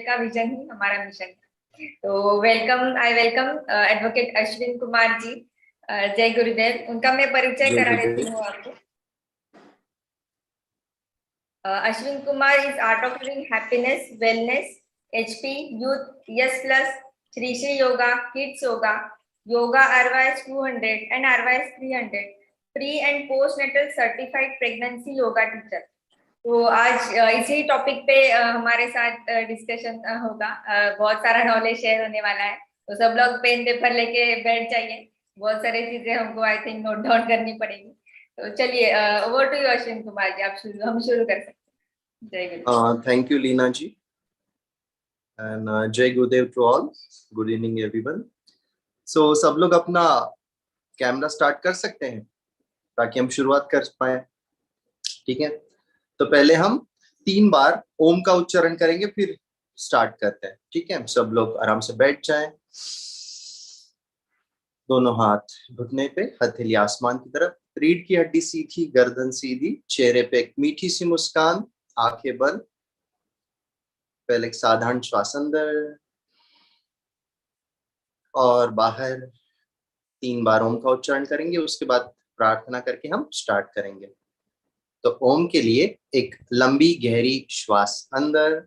का विजन ही हमारा मिशन है। तो I welcome advocate Ashwin Kumar ji. जय गुरुदेव। उनका मैं परिचय जय करा देती गुरुदेव। हूँ आपको। Ashwin Kumar is art of living happiness, wellness, HP, youth, yes plus, Shri Shri Yoga, Kids Yoga, Yoga RYS 200 and RYS 300, pre and postnatal certified pregnancy yoga teacher। तो आज इसी टॉपिक पे हमारे साथ डिस्कशन होगा। बहुत सारा नॉलेज शेयर होने वाला है, तो सब लोग पेन पेपर लेके बैठ जाइए। बहुत सारी चीजें हमको आई थिंक नोट डाउन करनी पड़ेगी। तो चलिए over to you Ashwin Kumar ji, हम शुरू कर सकते हैं। जय Gurudev. Thank you Leena ji and जय Gurudev to all. Good evening everyone. So सब लोग अपना कैमरा स्टार्ट कर सकते हैं ताकि हम शुरुआत कर पाए। ठीक है, तो पहले हम 3 बार ओम का उच्चारण करेंगे, फिर स्टार्ट करते हैं। ठीक है, सब लोग आराम से बैठ जाएं, दोनों हाथ घुटने पे, हथेली आसमान की तरफ, रीढ़ की हड्डी सीधी, गर्दन सीधी, चेहरे पे एक मीठी सी मुस्कान, आंखें बंद। पहले एक साधारण श्वास अंदर और बाहर 3 बार ओम का उच्चारण करेंगे, उसके बाद प्रार्थना करके हम स्टार्ट करेंगे। तो ओम के लिए एक लंबी गहरी श्वास अंदर,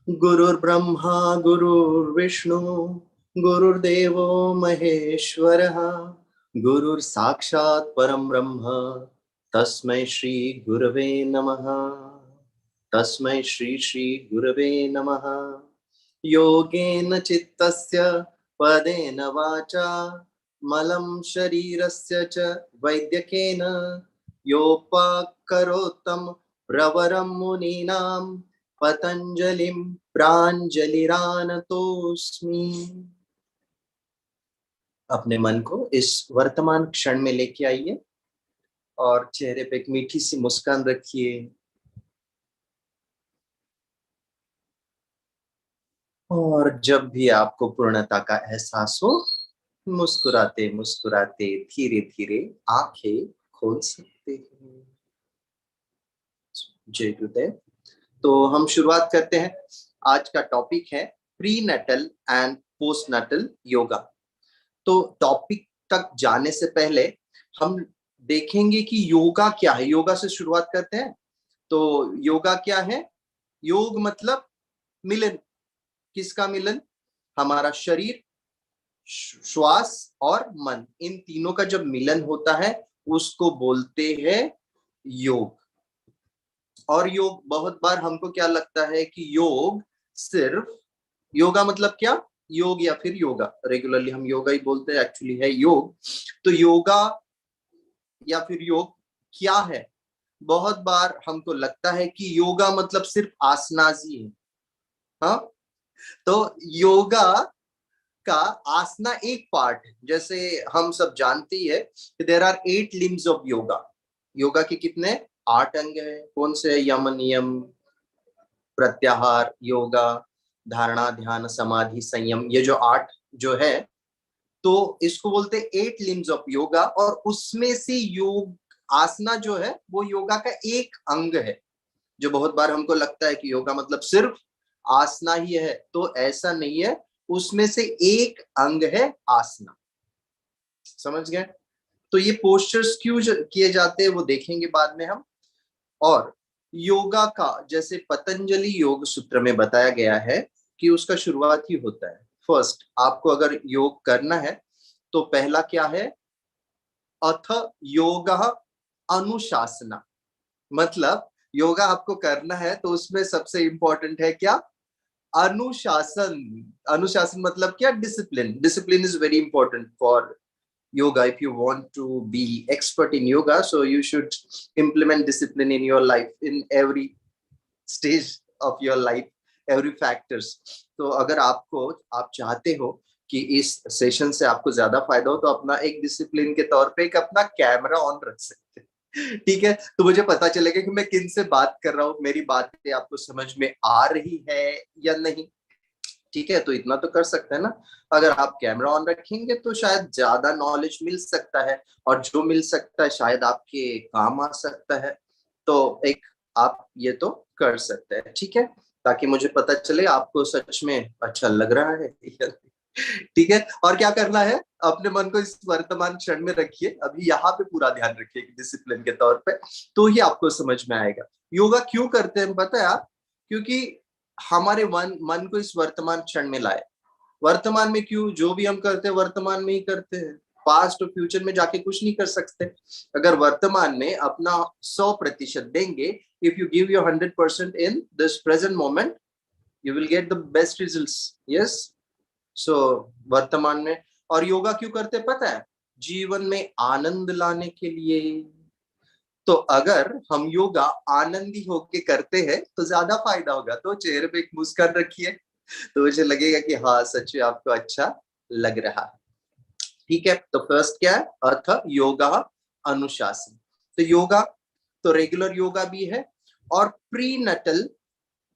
गुरुर्ब्रह्मा गुरुर्विष्णु गुरुर्देवो महेश्वरः, गुरुर्साक्षात् परं ब्रह्म तस्मै श्री गुरवे नमः। तस्मै श्री श्री गुरवे नमः। योगेन चित्तस्य पदेन वाचा मलं शरीरस्य च वैद्यकेन योपाकरोत्तं प्रवरं मुनीनां पतंजलिं प्राञ्जलिरानतोस्मि। अपने मन को इस वर्तमान क्षण में लेके आइए और चेहरे पे एक मीठी सी मुस्कान रखिए। और जब भी आपको पूर्णता का एहसास हो, मुस्कुराते मुस्कुराते धीरे धीरे आंखें खोल सकते हैं। जय गुरुदेव। तो हम शुरुआत करते हैं। आज का टॉपिक है pre Nuttall and post Nuttall yoga. तो टॉपिक तक जाने से पहले हम देखेंगे कि योगा क्या है। योगा से शुरुआत करते हैं। तो योगा क्या है? योग मतलब मिलन। किसका मिलन? हमारा शरीर, श्वास और मन, इन तीनों का जब मिलन होता है उसको बोलते हैं योग। और योग बहुत बार हमको क्या लगता है कि योग सिर्फ, योगा मतलब क्या? योग या फिर योगा, रेगुलरली हम योगा ही बोलते हैं, एक्चुअली है योग। तो योगा या फिर योग क्या है? बहुत बार हमको लगता है कि योगा मतलब सिर्फ आसनाजी है। हाँ, तो योगा का आसना एक पार्ट है। जैसे हम सब जानते ही है कि there are 8 limbs of yoga. Yoga के कितने? 8 अंग है। कौन से? यम, नियम, प्रत्याहार, योगा, धारणा, ध्यान, समाधि, संयम। ये जो 8 जो है, तो इसको बोलते हैं 8 लिम्स ऑफ योगा। और उसमें से योग आसना जो है वो योगा का एक अंग है। जो बहुत बार हमको लगता है कि योगा मतलब सिर्फ आसना ही है, तो ऐसा नहीं है। उसमें से एक अंग है आसना। समझ गए? तो ये पोस्चर्स क्यों किए जाते हैं वो देखेंगे बाद में हम। और योगा का जैसे पतंजलि योग सूत्र में बताया गया है कि उसका शुरुआत ही होता है। फर्स्ट आपको अगर योग करना है तो पहला क्या है? अथ योगः अनुशासना। मतलब योगा आपको करना है तो उसमें सबसे इंपॉर्टेंट है क्या? अनुशासन। अनुशासन मतलब क्या? Discipline. Discipline is very important for yoga. If you want to be expert in yoga, so you should implement discipline in your life, in every stage of your life, every factors. तो अगर आप चाहते हो कि इस session से आपको ज्यादा फायदा हो तो अपना एक डिसिप्लिन के तौर पे एक अपना कैमरा ऑन रख सकते हैं। ठीक है, तो मुझे पता चलेगा कि मैं किन से बात कर रहा हूँ, मेरी बातें आपको समझ में आ रही है या नहीं। ठीक है, तो इतना तो कर सकते हैं ना। अगर आप कैमरा ऑन रखेंगे तो शायद ज्यादा नॉलेज मिल सकता है, और जो मिल सकता है शायद आपके काम आ सकता है। तो एक आप ये तो कर सकते हैं, ठीक है, ताकि मुझे पता चले आपको सच में अच्छा लग रहा है या नहीं। ठीक है, और क्या करना है? अपने मन को इस वर्तमान क्षण में रखिए, अभी यहाँ पे पूरा ध्यान रखिए डिसिप्लिन के तौर पे, तो ही आपको समझ में आएगा। योगा क्यों करते हैं पता है आप? क्योंकि हमारे मन को इस वर्तमान क्षण में लाए। वर्तमान में क्यों? जो भी हम करते हैं वर्तमान में ही करते हैं, पास्ट और फ्यूचर में जाके कुछ नहीं कर सकते। अगर वर्तमान में अपना 100% देंगे, if you give your 100% in this present moment, you will get the best results. Yes, so वर्तमान में। और योगा क्यों करते पता है? जीवन में आनंद लाने के लिए। तो अगर हम योगा आनंदी होके करते हैं तो ज्यादा फायदा होगा। तो चेहरे पे एक मुस्कान रखिए, तो मुझे लगेगा कि हाँ सच में आपको अच्छा लग रहा है। ठीक है, तो फर्स्ट क्या है? अर्थ योगा अनुशासन। तो योगा तो रेगुलर योगा भी है, और pre Nuttall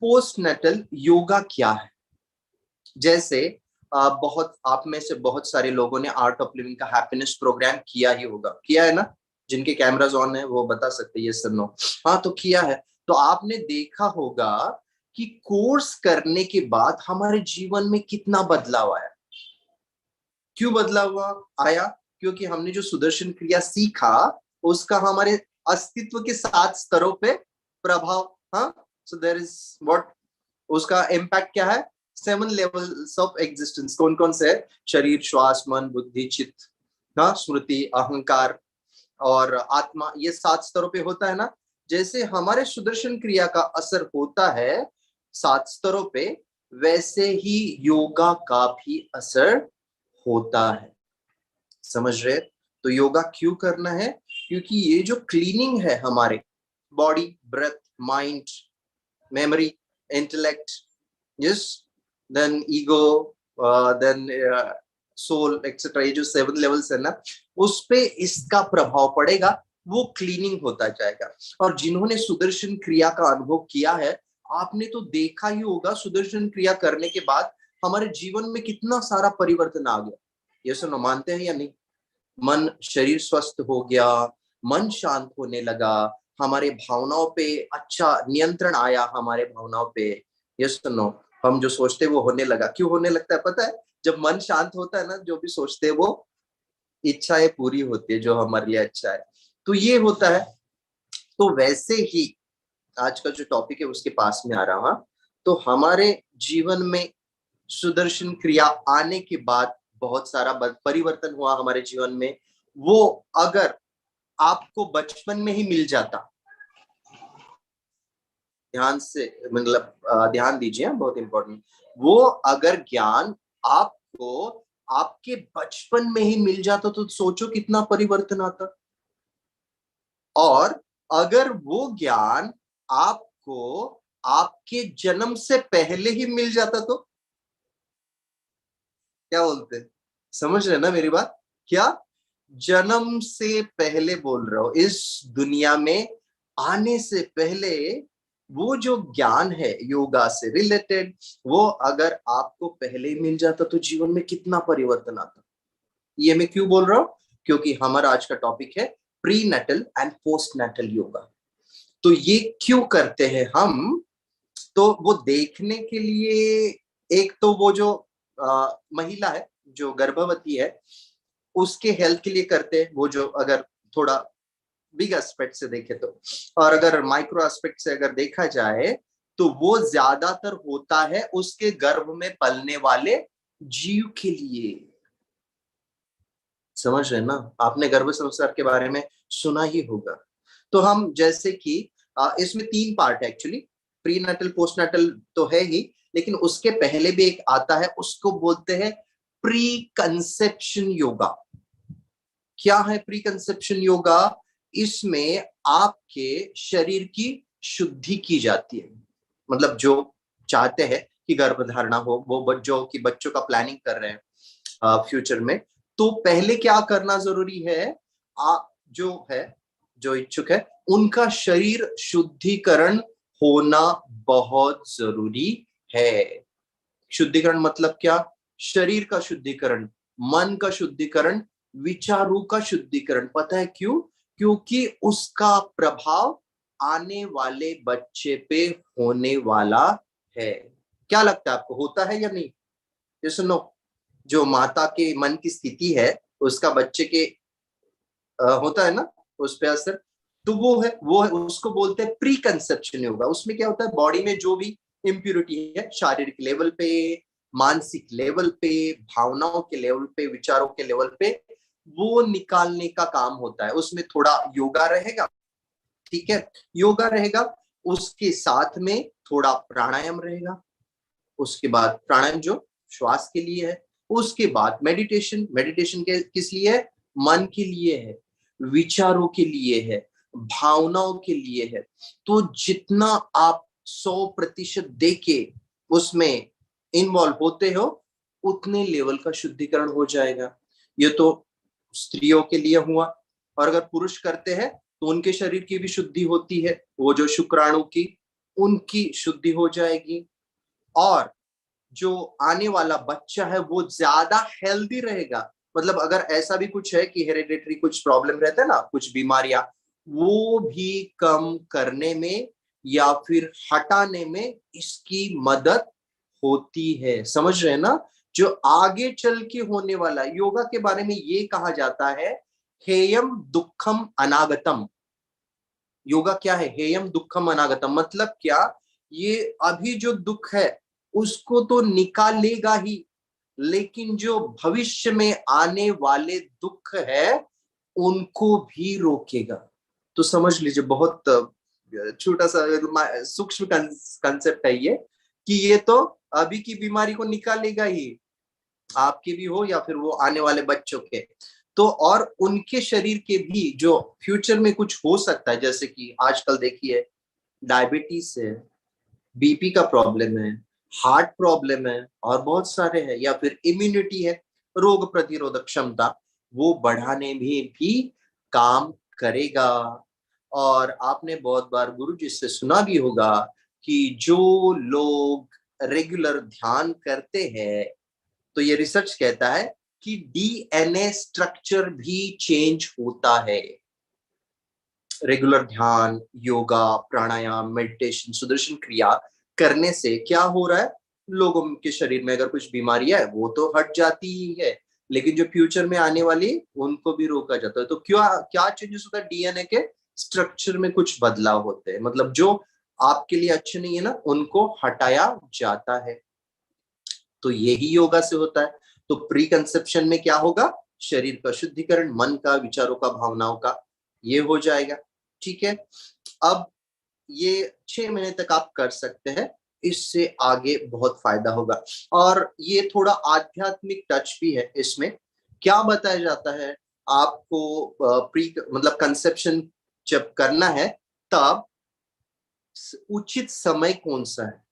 post Nuttall yoga क्या है? जैसे बहुत आप में से बहुत सारे लोगों ने आर्ट ऑफ लिविंग का हैप्पीनेस प्रोग्राम किया ही होगा, किया है ना? जिनके कैमराज ऑन है वो बता सकते हैं ये सब नो। हाँ, तो किया है। तो आपने देखा होगा कि कोर्स करने के बाद हमारे जीवन में कितना बदलाव आया। क्यों बदलाव आया? क्योंकि हमने जो सुदर्शन क्रिया सीखा उसका हमारे अस्तित्व के 7 स्तरों पे प्रभाव। हाँ, सो देयर इज व्हाट, उसका इम्पैक्ट क्या है? 7 लेवल्स ऑफ एग्जिस्टेंस। कौन कौन से है? शरीर, श्वास, मन, बुद्धि, चित्त, हाँ, स्मृति, अहंकार और आत्मा। ये 7 स्तरों पे होता है ना। जैसे हमारे सुदर्शन क्रिया का असर होता है 7 स्तरों पे, वैसे ही योगा का भी असर होता है। समझ रहे? तो योगा क्यों करना है? क्योंकि ये जो क्लीनिंग है हमारे body, breath, mind, memory, intellect, yes, then ego, then soul etcetera, ये जो 7 लेवल्स है ना, उस पे इसका प्रभाव पड़ेगा, वो क्लीनिंग होता जाएगा। और जिन्होंने सुदर्शन क्रिया का अनुभव किया है, आपने तो देखा ही होगा सुदर्शन क्रिया करने के बाद हमारे जीवन में कितना सारा परिवर्तन आ गया। ये सुनो, मानते हैं या नहीं? मन, शरीर स्वस्थ हो गया, मन शांत होने लगा, हमारे भावनाओं पे अच्छा नियंत्रण आया, हमारे भावनाओं पे। ये सुनो, हम जो सोचते हैं वो होने लगा। क्यों होने लगता है पता है? जब मन शांत होता है ना, जो भी सोचते हैं वो इच्छाएं पूरी होती है, जो हमारे लिए अच्छा है। तो ये होता है। तो वैसे ही आज का जो टॉपिक है उसके पास में आ रहा। तो हमारे जीवन में सुदर्शन क्रिया आने के बाद बहुत सारा परिवर्तन हुआ हमारे जीवन में। वो अगर आपको बचपन में ही मिल जाता, ध्यान से मतलब ध्यान दीजिए, बहुत इंपॉर्टेंट, वो अगर ज्ञान आपको आपके बचपन में ही मिल जाता तो सोचो कितना परिवर्तन आता। और अगर वो ज्ञान आपको आपके जन्म से पहले ही मिल जाता तो क्या बोलते हैं? समझ रहे ना मेरी बात? क्या जन्म से पहले बोल रहा हूं, इस दुनिया में आने से पहले वो जो ज्ञान है योगा से रिलेटेड, वो अगर आपको पहले ही मिल जाता तो जीवन में कितना परिवर्तन आता। ये मैं क्यों बोल रहा हूं? क्योंकि हमारा आज का टॉपिक है prenatal and postnatal yoga. तो ये क्यों करते हैं हम? तो वो देखने के लिए, एक तो वो जो महिला है जो गर्भवती है उसके हेल्थ के लिए करते हैं, वो जो अगर थोड़ा बिग एस्पेक्ट से देखे तो। और अगर माइक्रो एस्पेक्ट से अगर देखा जाए तो वो ज्यादातर होता है उसके गर्भ में पलने वाले जीव के लिए। समझ रहे ना? आपने गर्भ संस्कार के बारे में सुना ही होगा। तो हम जैसे कि इसमें 3 पार्ट है actually, prenatal postnatal तो है ही, लेकिन उसके पहले भी एक आता है, उसको बोलते हैं प्री कंसेप्शन योगा। क्या है प्री कंसेप्शन योगा? इसमें आपके शरीर की शुद्धि की जाती है। मतलब जो चाहते हैं कि गर्भधारणा हो, वो बच्चों का प्लानिंग कर रहे हैं फ्यूचर में, तो पहले क्या करना जरूरी है? जो इच्छुक है उनका शरीर शुद्धिकरण होना बहुत जरूरी है। शुद्धिकरण मतलब क्या? शरीर का शुद्धिकरण, मन का शुद्धिकरण, विचारों का शुद्धिकरण। पता है क्यों? क्योंकि उसका प्रभाव आने वाले बच्चे पे होने वाला है। क्या लगता है आपको, होता है या नहीं? ये सुनो, जो माता के मन की स्थिति है उसका बच्चे के होता है ना उस पे असर, तो वो है उसको बोलते हैं प्री कंसेप्शन योगा। उसमें क्या होता है, बॉडी में जो भी इम्प्यूरिटी है, शारीरिक लेवल पे, मानसिक लेवल पे, भावनाओं के लेवल पे, विचारों के लेवल पे, वो निकालने का काम होता है। उसमें थोड़ा योगा रहेगा, ठीक है, योगा रहेगा, उसके साथ में थोड़ा प्राणायाम रहेगा। उसके बाद प्राणायाम जो श्वास के लिए है, उसके बाद मेडिटेशन, मेडिटेशन के किस लिए है? मन के लिए है, विचारों के लिए है, भावनाओं के लिए है। तो जितना आप 100% देके उसमें इन्वॉल्व होते हो, उतने लेवल का शुद्धिकरण हो जाएगा। ये तो स्त्रियों के लिए हुआ। और अगर पुरुष करते हैं तो उनके शरीर की भी शुद्धि होती है, वो जो शुक्राणु की, उनकी शुद्धि हो जाएगी। और जो आने वाला बच्चा है वो ज्यादा हेल्दी रहेगा। मतलब अगर ऐसा भी कुछ है कि हेरिडेटरी कुछ प्रॉब्लम रहता है ना, कुछ बीमारियां, वो भी कम करने में या फिर हटाने में इसकी मदद होती है। समझ रहे हैं ना? जो आगे चल के होने वाला योगा के बारे में ये कहा जाता है, हेयम दुखम अनागतम। योगा क्या है? हेयम दुखम अनागतम मतलब क्या? ये अभी जो दुख है उसको तो निकालेगा ही, लेकिन जो भविष्य में आने वाले दुख है उनको भी रोकेगा। तो समझ लीजिए, बहुत छोटा सा सूक्ष्म कंसेप्ट है ये, कि ये तो अभी की बीमारी को निकालेगा ही, आपके भी हो या फिर वो आने वाले बच्चों के। तो और उनके शरीर के भी जो फ्यूचर में कुछ हो सकता है, जैसे कि आजकल देखिए डायबिटीज है, बीपी का प्रॉब्लम है, हार्ट प्रॉब्लम है, और बहुत सारे हैं, या फिर इम्यूनिटी है, रोग प्रतिरोधक क्षमता, वो बढ़ाने में भी काम करेगा। और आपने बहुत बार गुरुजी से सुना भी होगा कि जो लोग रेगुलर ध्यान करते हैं, तो ये रिसर्च कहता है कि डीएनए स्ट्रक्चर भी चेंज होता है। रेगुलर ध्यान, योगा, प्राणायाम, मेडिटेशन, सुदर्शन क्रिया करने से क्या हो रहा है? लोगों के शरीर में अगर कुछ बीमारी है वो तो हट जाती ही है, लेकिन जो फ्यूचर में आने वाली उनको भी रोका जाता है। तो क्या क्या चेंजेस होता है? डीएनए के स्ट्रक्चर में कुछ बदलाव होते हैं, मतलब जो आपके लिए अच्छे नहीं है ना, उनको हटाया जाता है। तो यही योगा से होता है। तो प्री कंसेप्शन में क्या होगा? शरीर का शुद्धिकरण, मन का, विचारों का, भावनाओं का, ये हो जाएगा। ठीक है, अब ये 6 महीने तक आप कर सकते हैं, इससे आगे बहुत फायदा होगा। और ये थोड़ा आध्यात्मिक टच भी है इसमें। क्या बताया जाता है आपको? प्री मतलब कंसेप्शन जब करना है तब उचित समय कौन सा है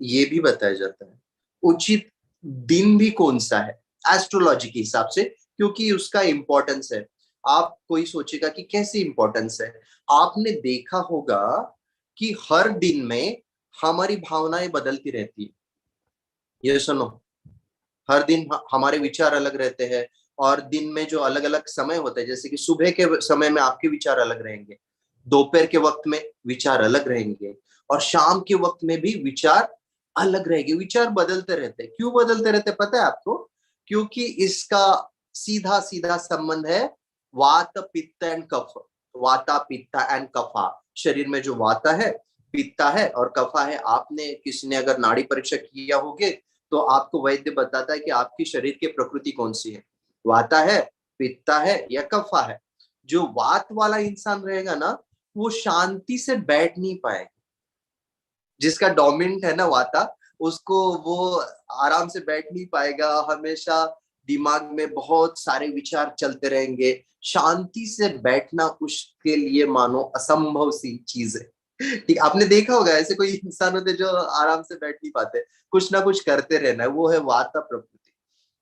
ये भी बताया जाता है, उचित दिन भी कौन सा है एस्ट्रोलॉजी के हिसाब से, क्योंकि उसका इंपॉर्टेंस है। आप कोई सोचेगा कि कैसी इंपॉर्टेंस है? आपने देखा होगा कि हर दिन में हमारी भावनाएं बदलती रहती है। ये सुनो, हर दिन हमारे विचार अलग रहते हैं, और दिन में जो अलग अलग समय होते हैं, जैसे कि सुबह के समय में आपके विचार अलग रहेंगे, दोपहर के वक्त में विचार अलग रहेंगे, और शाम के वक्त में भी विचार अलग रहेंगे। विचार बदलते रहते हैं। क्यों बदलते रहते हैं पता है आपको? क्योंकि इसका सीधा सीधा संबंध है वात पित्त एंड कफ। वाता पित्ता एंड कफा, शरीर में जो वाता है, पित्ता है और कफा है। आपने किसी ने अगर नाड़ी परीक्षा किया होगे तो आपको वैद्य बताता है कि आपकी शरीर की प्रकृति कौन सी है, वाता है, पित्ता है या कफा है। जो वात वाला इंसान रहेगा ना, वो शांति से बैठ नहीं पाएगा। जिसका डोमिनेंट है ना वाता, उसको वो आराम से बैठ नहीं पाएगा, हमेशा दिमाग में बहुत सारे विचार चलते रहेंगे। शांति से बैठना उसके लिए मानो असंभव सी चीज है। ठीक, आपने देखा होगा ऐसे कोई इंसान होते जो आराम से बैठ नहीं पाते, कुछ ना कुछ करते रहना है, वो है वाता प्रकृति।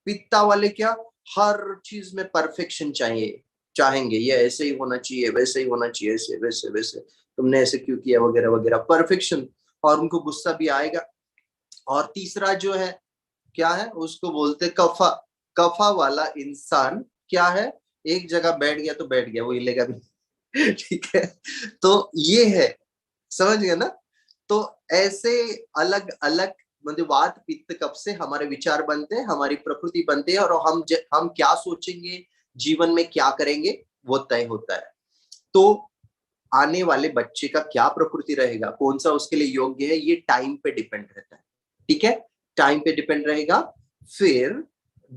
पित्ता वाले क्या, हर चीज में परफेक्शन चाहिए, चाहेंगे ये ऐसे ही होना चाहिए, वैसे ही होना चाहिए, ऐसे वैसे वैसे, तुमने ऐसे क्यों किया, वगैरह वगैरह, परफेक्शन। और उनको गुस्सा भी आएगा। और तीसरा जो है क्या है, उसको बोलते कफा। कफा वाला इंसान क्या है, एक जगह बैठ गया तो बैठ गया, वो हिलेगा नहीं। ठीक है, तो ये है, समझ गए ना। तो ऐसे अलग अलग मतलब वात पित्त कफ से हमारे विचार बनते हैं, हमारी प्रकृति बनती है, और हम क्या सोचेंगे, जीवन में क्या करेंगे, वो तय होता है। तो आने वाले बच्चे का क्या प्रकृति रहेगा, कौन सा उसके लिए योग्य है, ये टाइम पे डिपेंड रहता है। ठीक है, टाइम पे डिपेंड रहेगा। फिर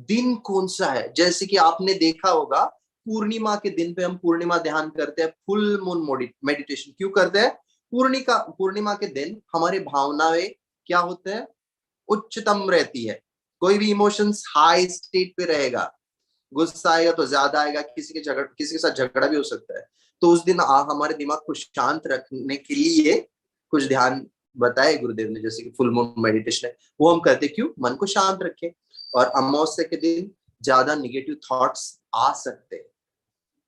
दिन कौन सा है, जैसे कि आपने देखा होगा पूर्णिमा के दिन पे हम पूर्णिमा ध्यान करते हैं, फुल मून मेडिटेशन क्यों करते हैं। पूर्णिमा के दिन हमारी भावनाएं क्या होते हैं, उच्चतम रहती है। कोई भी इमोशंस हाई स्टेट पे रहेगा, गुस्सा आएगा तो ज्यादा आएगा, किसी के साथ झगड़ा भी हो सकता है। तो उस दिन हमारे दिमाग को शांत रखने के लिए कुछ ध्यान बताए गुरुदेव ने, जैसे कि फुल मून मेडिटेशन है, वो हम करते क्यों, मन को शांत रखें। और अमावस्या के दिन ज्यादा निगेटिव थॉट्स आ सकते हैं।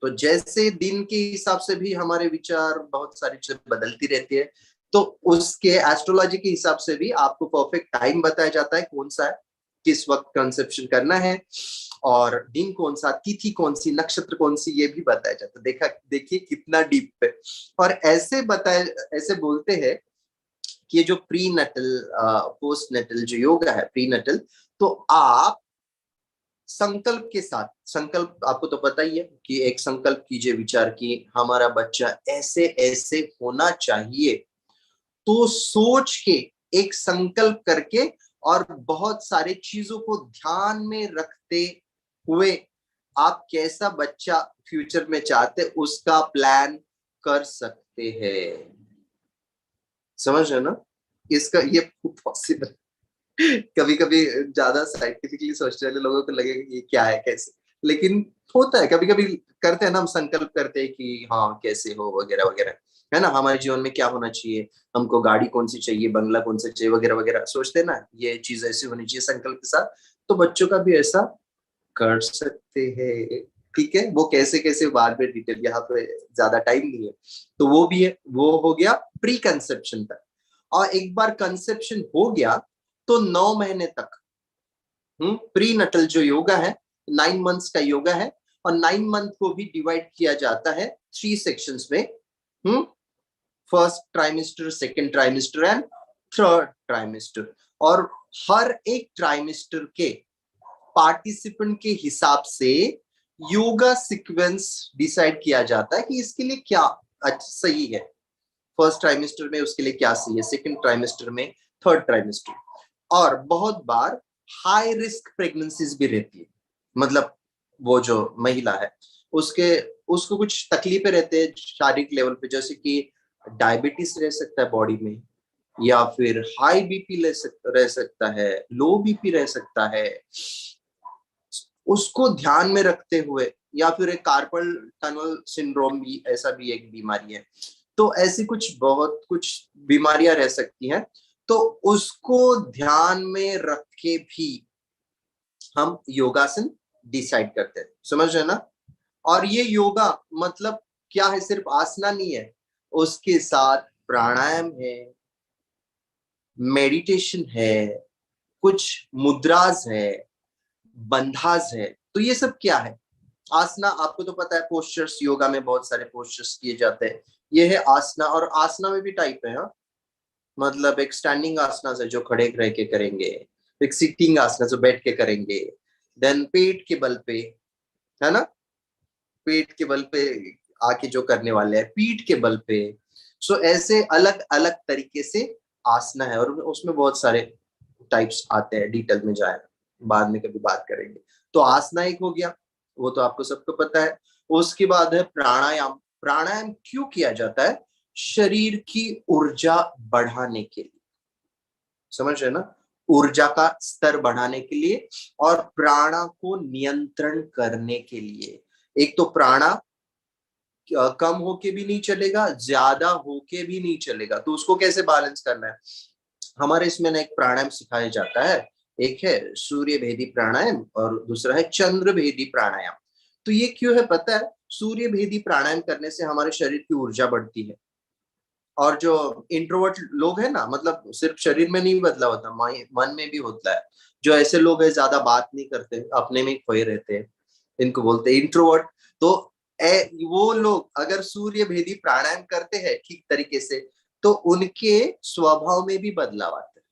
तो जैसे दिन के हिसाब से भी हमारे विचार, बहुत सारी चीजें बदलती रहती है। तो उसके एस्ट्रोलॉजी के हिसाब से भी आपको परफेक्ट टाइम बताया जाता है, कौन सा है, किस वक्त कंसेप्शन करना है, और दिन कौन सा, तिथि कौन सी, नक्षत्र कौन सी, ये भी बताया जाता है। देखिए कितना डीप है। और ऐसे बोलते हैं कि ये जो प्री नटल पोस्ट नटल जो योगा है, प्री नटल, तो आप संकल्प के साथ, संकल्प आपको तो पता ही है कि एक संकल्प कीजिए विचार की हमारा बच्चा ऐसे ऐसे होना चाहिए, तो सोच के एक संकल्प करके और बहुत सारे चीजों को ध्यान में रखते हुए आप कैसा बच्चा फ्यूचर में चाहते उसका प्लान कर सकते हैं। समझ रहे हो ना, इसका ये पॉसिबल। कभी कभी ज्यादा साइंटिफिकली सोचने वाले लोगों को लगेगा कि ये क्या है, कैसे, लेकिन होता है। कभी कभी करते हैं ना, हम संकल्प करते हैं कि हाँ कैसे हो, वगैरह वगैरह, है ना, हमारे जीवन में क्या होना चाहिए, हमको गाड़ी कौन सी चाहिए, बंगला कौन सा चाहिए, वगैरह वगैरह, सोचते हैं ना, ये चीज ऐसी होनी चाहिए संकल्प के साथ। तो बच्चों का भी ऐसा कर सकते हैं। ठीक है, वो कैसे कैसे बाद में डिटेल, यहाँ पे ज्यादा टाइम नहीं है। तो वो भी है, वो हो गया प्री कंसेप्शन तक। और एक बार कंसेप्शन हो गया तो 9 महीने तक प्री नटल जो योगा है, 9 मंथ्स का योगा है। और 9 मंथ को भी डिवाइड किया जाता है 3 सेक्शंस में। First trimester, second trimester and third trimester. और हर एक ट्राइमेस्टर के पार्टिसिपेंट के हिसाब से योगा सीक्वेंस डिसाइड किया जाता है कि इसके लिए क्या सही है। फर्स्ट ट्राइमेस्टर में उसके लिए क्या सही है, सेकेंड ट्राइमेस्टर में, थर्ड ट्राइमेस्टर। और बहुत बार हाई रिस्क प्रेगनेंसीज भी रहती है, मतलब वो जो महिला है उसके उसको कुछ तकलीफें रहते हैं शारीरिक लेवल पे, जैसे कि डायबिटीज रह सकता है बॉडी में, या फिर हाई बीपी रह सकता है, लो बीपी रह सकता है। उसको ध्यान में रखते हुए, या फिर एक कार्पल टनल सिंड्रोम भी, ऐसा भी एक बीमारी है। तो ऐसी कुछ बहुत कुछ बीमारियां रह सकती हैं। तो उसको ध्यान में रख के भी हम योगासन डिसाइड करते हैं, समझ रहे ना। और ये योगा मतलब क्या है, सिर्फ आसना नहीं है, उसके साथ प्राणायाम है, मेडिटेशन है, कुछ मुद्रास है, बंधास है। तो ये सब क्या है, आसना आपको तो पता है, पोस्चर्स, योगा में बहुत सारे पोस्चर्स किए जाते हैं। ये है आसना। और आसना में भी टाइप है, हाँ, मतलब एक स्टैंडिंग आसना है जो खड़े रह के करेंगे, एक सिटिंग आसना जो बैठ के करेंगे, देन पेट के बल पे, है ना, पेट के बल पे आके जो करने वाले हैं, पीठ के बल पे। सो ऐसे अलग अलग तरीके से आसना है, और उसमें बहुत सारे टाइप्स आते हैं, डिटेल में जाए बाद में कभी बात करेंगे। तो आसना एक हो गया, वो तो आपको सबको पता है। उसके बाद है प्राणायाम। प्राणायाम क्यों किया जाता है? शरीर की ऊर्जा बढ़ाने के लिए, समझ रहे ना, ऊर्जा का स्तर बढ़ाने के लिए और प्राणा को नियंत्रण करने के लिए। एक तो प्राणा कम होके भी नहीं चलेगा, ज्यादा होके भी नहीं चलेगा, तो उसको कैसे बैलेंस करना है? हमारे इसमें ना एक प्राणायाम सिखाया जाता है, एक है सूर्य भेदी प्राणायाम और दूसरा है चंद्र भेदी प्राणायाम। तो ये क्यों है पता है? सूर्य भेदी प्राणायाम करने से हमारे शरीर की ऊर्जा बढ़ती है, और जो इंट्रोवर्ट लोग हैं ना, मतलब सिर्फ शरीर में नहीं बदलाव होता, मन में भी होता है। जो ऐसे लोग हैं ज्यादा बात नहीं करते, अपने में खोए रहते हैं, इनको बोलते हैं इंट्रोवर्ट। तो वो लोग अगर सूर्य भेदी प्राणायाम करते हैं ठीक तरीके से, तो उनके स्वभाव में भी बदलाव आता है।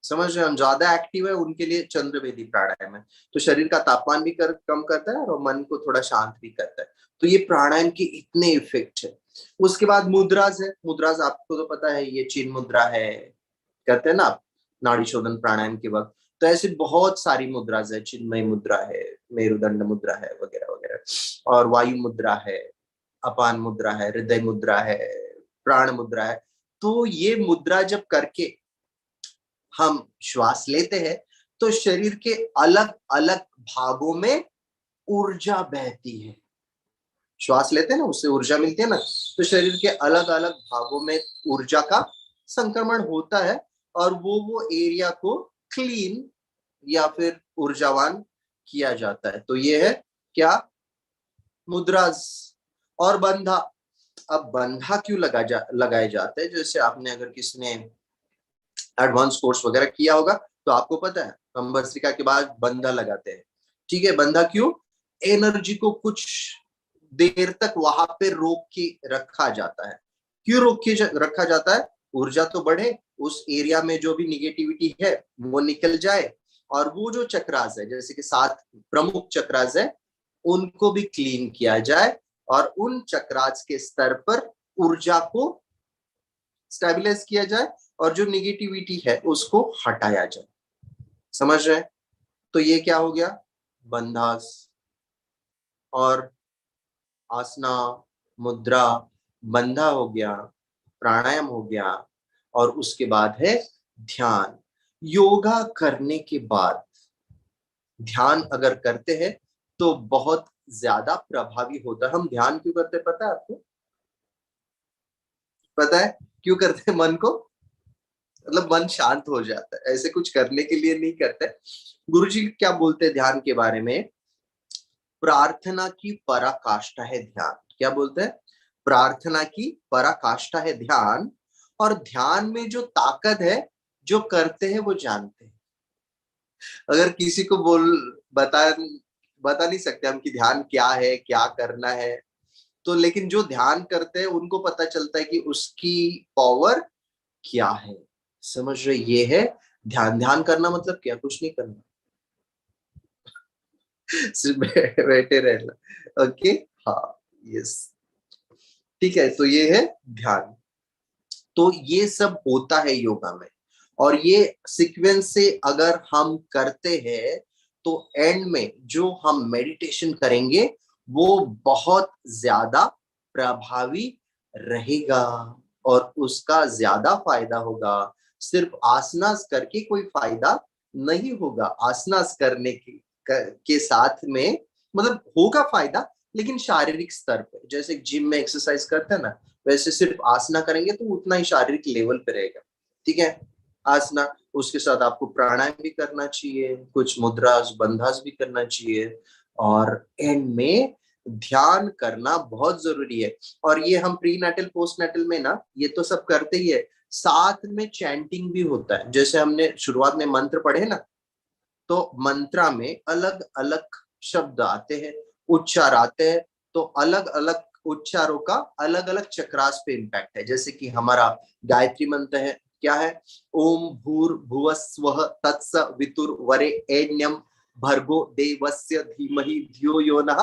समझ रहे हैं? हम ज्यादा एक्टिव है उनके लिए चंद्रवेदी प्राणायाम है, तो शरीर का तापमान भी कम करता है और मन को थोड़ा शांत भी करता है। तो ये प्राणायाम के इतने इफेक्ट है। उसके बाद मुद्राज है। मुद्राज आपको तो पता है, ये चिन्ह मुद्रा है, कहते हैं ना आप, नाड़ी शोधन प्राणायाम के वक्त। तो ऐसी बहुत सारी मुद्राज है, चिन्मय मुद्रा है, मेरुदंड मुद्रा है, वगैरह वगैरह, और वायु मुद्रा है, अपान मुद्रा है, हृदय मुद्रा है, प्राण मुद्रा है। तो ये मुद्रा जब करके हम श्वास लेते हैं, तो शरीर के अलग अलग भागों में ऊर्जा बहती है। श्वास लेते हैं ना, उससे ऊर्जा मिलती है ना, तो शरीर के अलग अलग भागों में ऊर्जा का संक्रमण होता है, और वो एरिया को क्लीन या फिर ऊर्जावान किया जाता है। तो ये है क्या? मुद्रास। और बंधा। अब बंधा क्यों लगाए जाते हैं? जैसे आपने अगर किसी ने एडवांस कोर्स वगैरह किया होगा तो आपको पता है, हम भस्त्रिका के बाद बंधा लगाते हैं। ठीक है, बंधा क्यों? एनर्जी को कुछ देर तक वहां पे रोक के रखा जाता है। क्यों रोक के रखा जाता है? ऊर्जा तो बढ़े, उस एरिया में जो भी निगेटिविटी है वो निकल जाए, और वो जो चक्रास है, जैसे कि 7 प्रमुख चक्रास है, उनको भी क्लीन किया जाए, और उन चक्रास के स्तर पर ऊर्जा को स्टेबलाइज किया जाए, और जो निगेटिविटी है उसको हटाया जाए। समझ रहे हैं? तो ये क्या हो गया? बंधास। और आसना, मुद्रा, बंधा हो गया, प्राणायाम हो गया, और उसके बाद है ध्यान। योगा करने के बाद ध्यान अगर करते हैं तो बहुत ज्यादा प्रभावी होता है। हम ध्यान क्यों करते हैं पता है आपको? पता है क्यों करते हैं? मन को, मतलब मन शांत हो जाता है, ऐसे कुछ करने के लिए नहीं करते। गुरुजी क्या बोलते हैं ध्यान के बारे में? प्रार्थना की पराकाष्ठा है ध्यान। क्या बोलते हैं? प्रार्थना की पराकाष्ठा है ध्यान, और ध्यान में जो ताकत है, जो करते हैं वो जानते हैं। अगर किसी को बता बता नहीं सकते हम कि ध्यान क्या है, क्या करना है, तो लेकिन जो ध्यान करते हैं उनको पता चलता है कि उसकी पावर क्या है। समझ रहे? ये है ध्यान। ध्यान करना मतलब क्या? कुछ नहीं करना, सिर्फ बैठे रहना। ओके, हाँ, यस, ठीक है। तो ये है ध्यान। तो ये सब होता है योगा में, और ये सीक्वेंस से अगर हम करते हैं तो एंड में जो हम मेडिटेशन करेंगे वो बहुत ज्यादा प्रभावी रहेगा, और उसका ज्यादा फायदा होगा। सिर्फ आसनास करके कोई फायदा नहीं होगा। आसनास करने के साथ में मतलब होगा फायदा, लेकिन शारीरिक स्तर पे, जैसे जिम में एक्सरसाइज करते हैं ना, वैसे सिर्फ आसना करेंगे तो उतना ही शारीरिक लेवल पे रहेगा। ठीक है, आसना। उसके साथ आपको प्राणायाम भी करना चाहिए, कुछ मुद्रास बंधास भी करना चाहिए, और एंड में ध्यान करना बहुत जरूरी है। और ये हम प्री नेटल पोस्ट नेटल में ना ये तो सब करते ही है, साथ में चैंटिंग भी होता है। जैसे हमने शुरुआत में मंत्र पढ़े ना, तो मंत्रा में अलग अलग शब्द आते हैं, उच्चार आते हैं, तो अलग अलग उच्चारों का अलग अलग चक्रास पे इम्पैक्ट है। जैसे कि हमारा गायत्री मंत्र है, क्या है? ओम भूर्भुवस्वः तत्सवितुर्वरेण्यं भर्गो देवस्य धीमहि धियो यो नः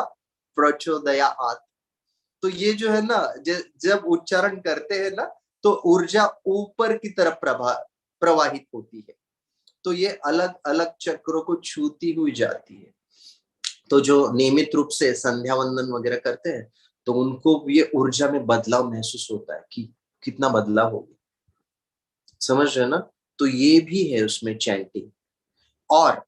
प्रचोदयात्। तो ये जो है ना, जब उच्चारण करते हैं ना, तो ऊर्जा ऊपर की तरफ प्रवाहित होती है, तो ये अलग अलग चक्रों को छूती हुई जाती है। तो जो नियमित रूप से संध्या वंदन वगैरह करते हैं, तो उनको ये ऊर्जा में बदलाव महसूस होता है कि कितना बदलाव हो गया, समझ रहे हैं ना। तो ये भी है उसमें चैंटिंग। और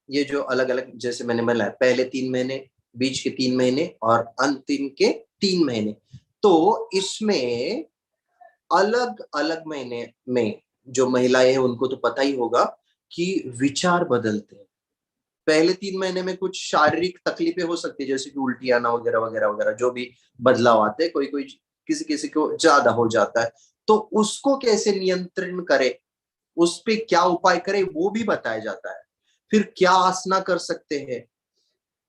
ये जो अलग अलग, जैसे मैंने बताया, पहले 3 महीने, बीच के 3 महीने और अंतिम के 3 महीने, तो इसमें अलग अलग महीने में जो महिलाएं हैं उनको तो पता ही होगा कि विचार बदलते हैं। पहले 3 महीने में कुछ शारीरिक तकलीफें हो सकती है, जैसे कि उल्टी आना वगैरह वगैरह वगैरह, जो भी बदलाव आते हैं, कोई कोई किसी किसी को ज्यादा हो जाता है, तो उसको कैसे नियंत्रण करे, उस पे क्या उपाय करे, वो भी बताया जाता है। फिर क्या आसना कर सकते हैं,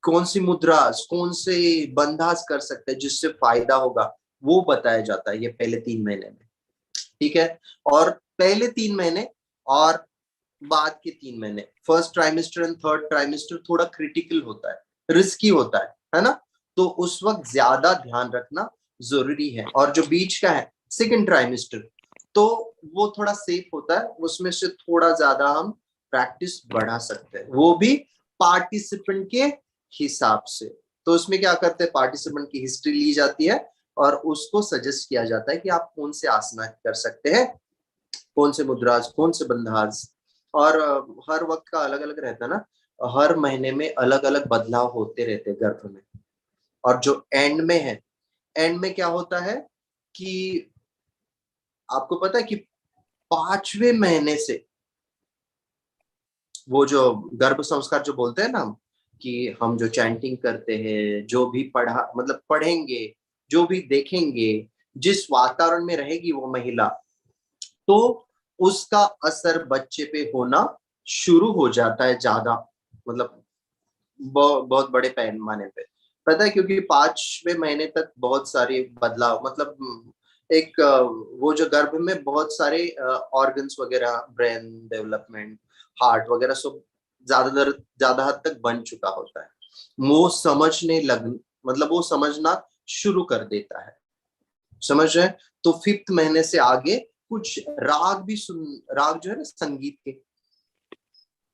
कौन सी मुद्रास, कौन से बंधास कर सकते हैं जिससे फायदा होगा, वो बताया जाता है ये पहले 3 महीने में। ठीक है। और पहले 3 महीने और बाद के 3 महीने, first trimester and third trimester थोड़ा क्रिटिकल होता है, रिस्की होता है ना। तो उस वक्त ज्यादा ध्यान रखना जरूरी है। और जो बीच का है सेकेंड ट्राइमेस्टर, तो वो थोड़ा सेफ होता है, उसमें से थोड़ा ज्यादा हम प्रैक्टिस बढ़ा सकते हैं, वो भी पार्टिसिपेंट के हिसाब से। तो उसमें क्या करते हैं, पार्टिसिपेंट की हिस्ट्री ली जाती है और उसको सजेस्ट किया जाता है कि आप कौन से आसना कर सकते हैं, कौन से मुद्रास, कौन से बंधास। और हर वक्त का अलग अलग रहता है ना, हर महीने में अलग अलग बदलाव होते रहते हैं गर्भ में। और जो एंड में है, एंड में क्या होता है कि आपको पता है कि 5वें महीने से वो जो गर्भ संस्कार जो बोलते हैं ना हम, कि हम जो चैंटिंग करते हैं, जो भी पढ़ा मतलब पढ़ेंगे, जो भी देखेंगे, जिस वातावरण में रहेगी वो महिला, तो उसका असर बच्चे पे होना शुरू हो जाता है ज्यादा, मतलब बहुत बड़े पैमाने पे। पता है, क्योंकि 5वें महीने तक बहुत सारे बदलाव, मतलब एक वो जो गर्भ में बहुत सारे ऑर्गन्स वगैरह, ब्रेन डेवलपमेंट, हार्ट वगैरह सब ज्यादा हद तक बन चुका होता है। वो समझने लग मतलब वो समझना शुरू कर देता है, समझ रहे हैं। तो 5th महीने से आगे कुछ राग भी सुन, राग जो है ना संगीत के,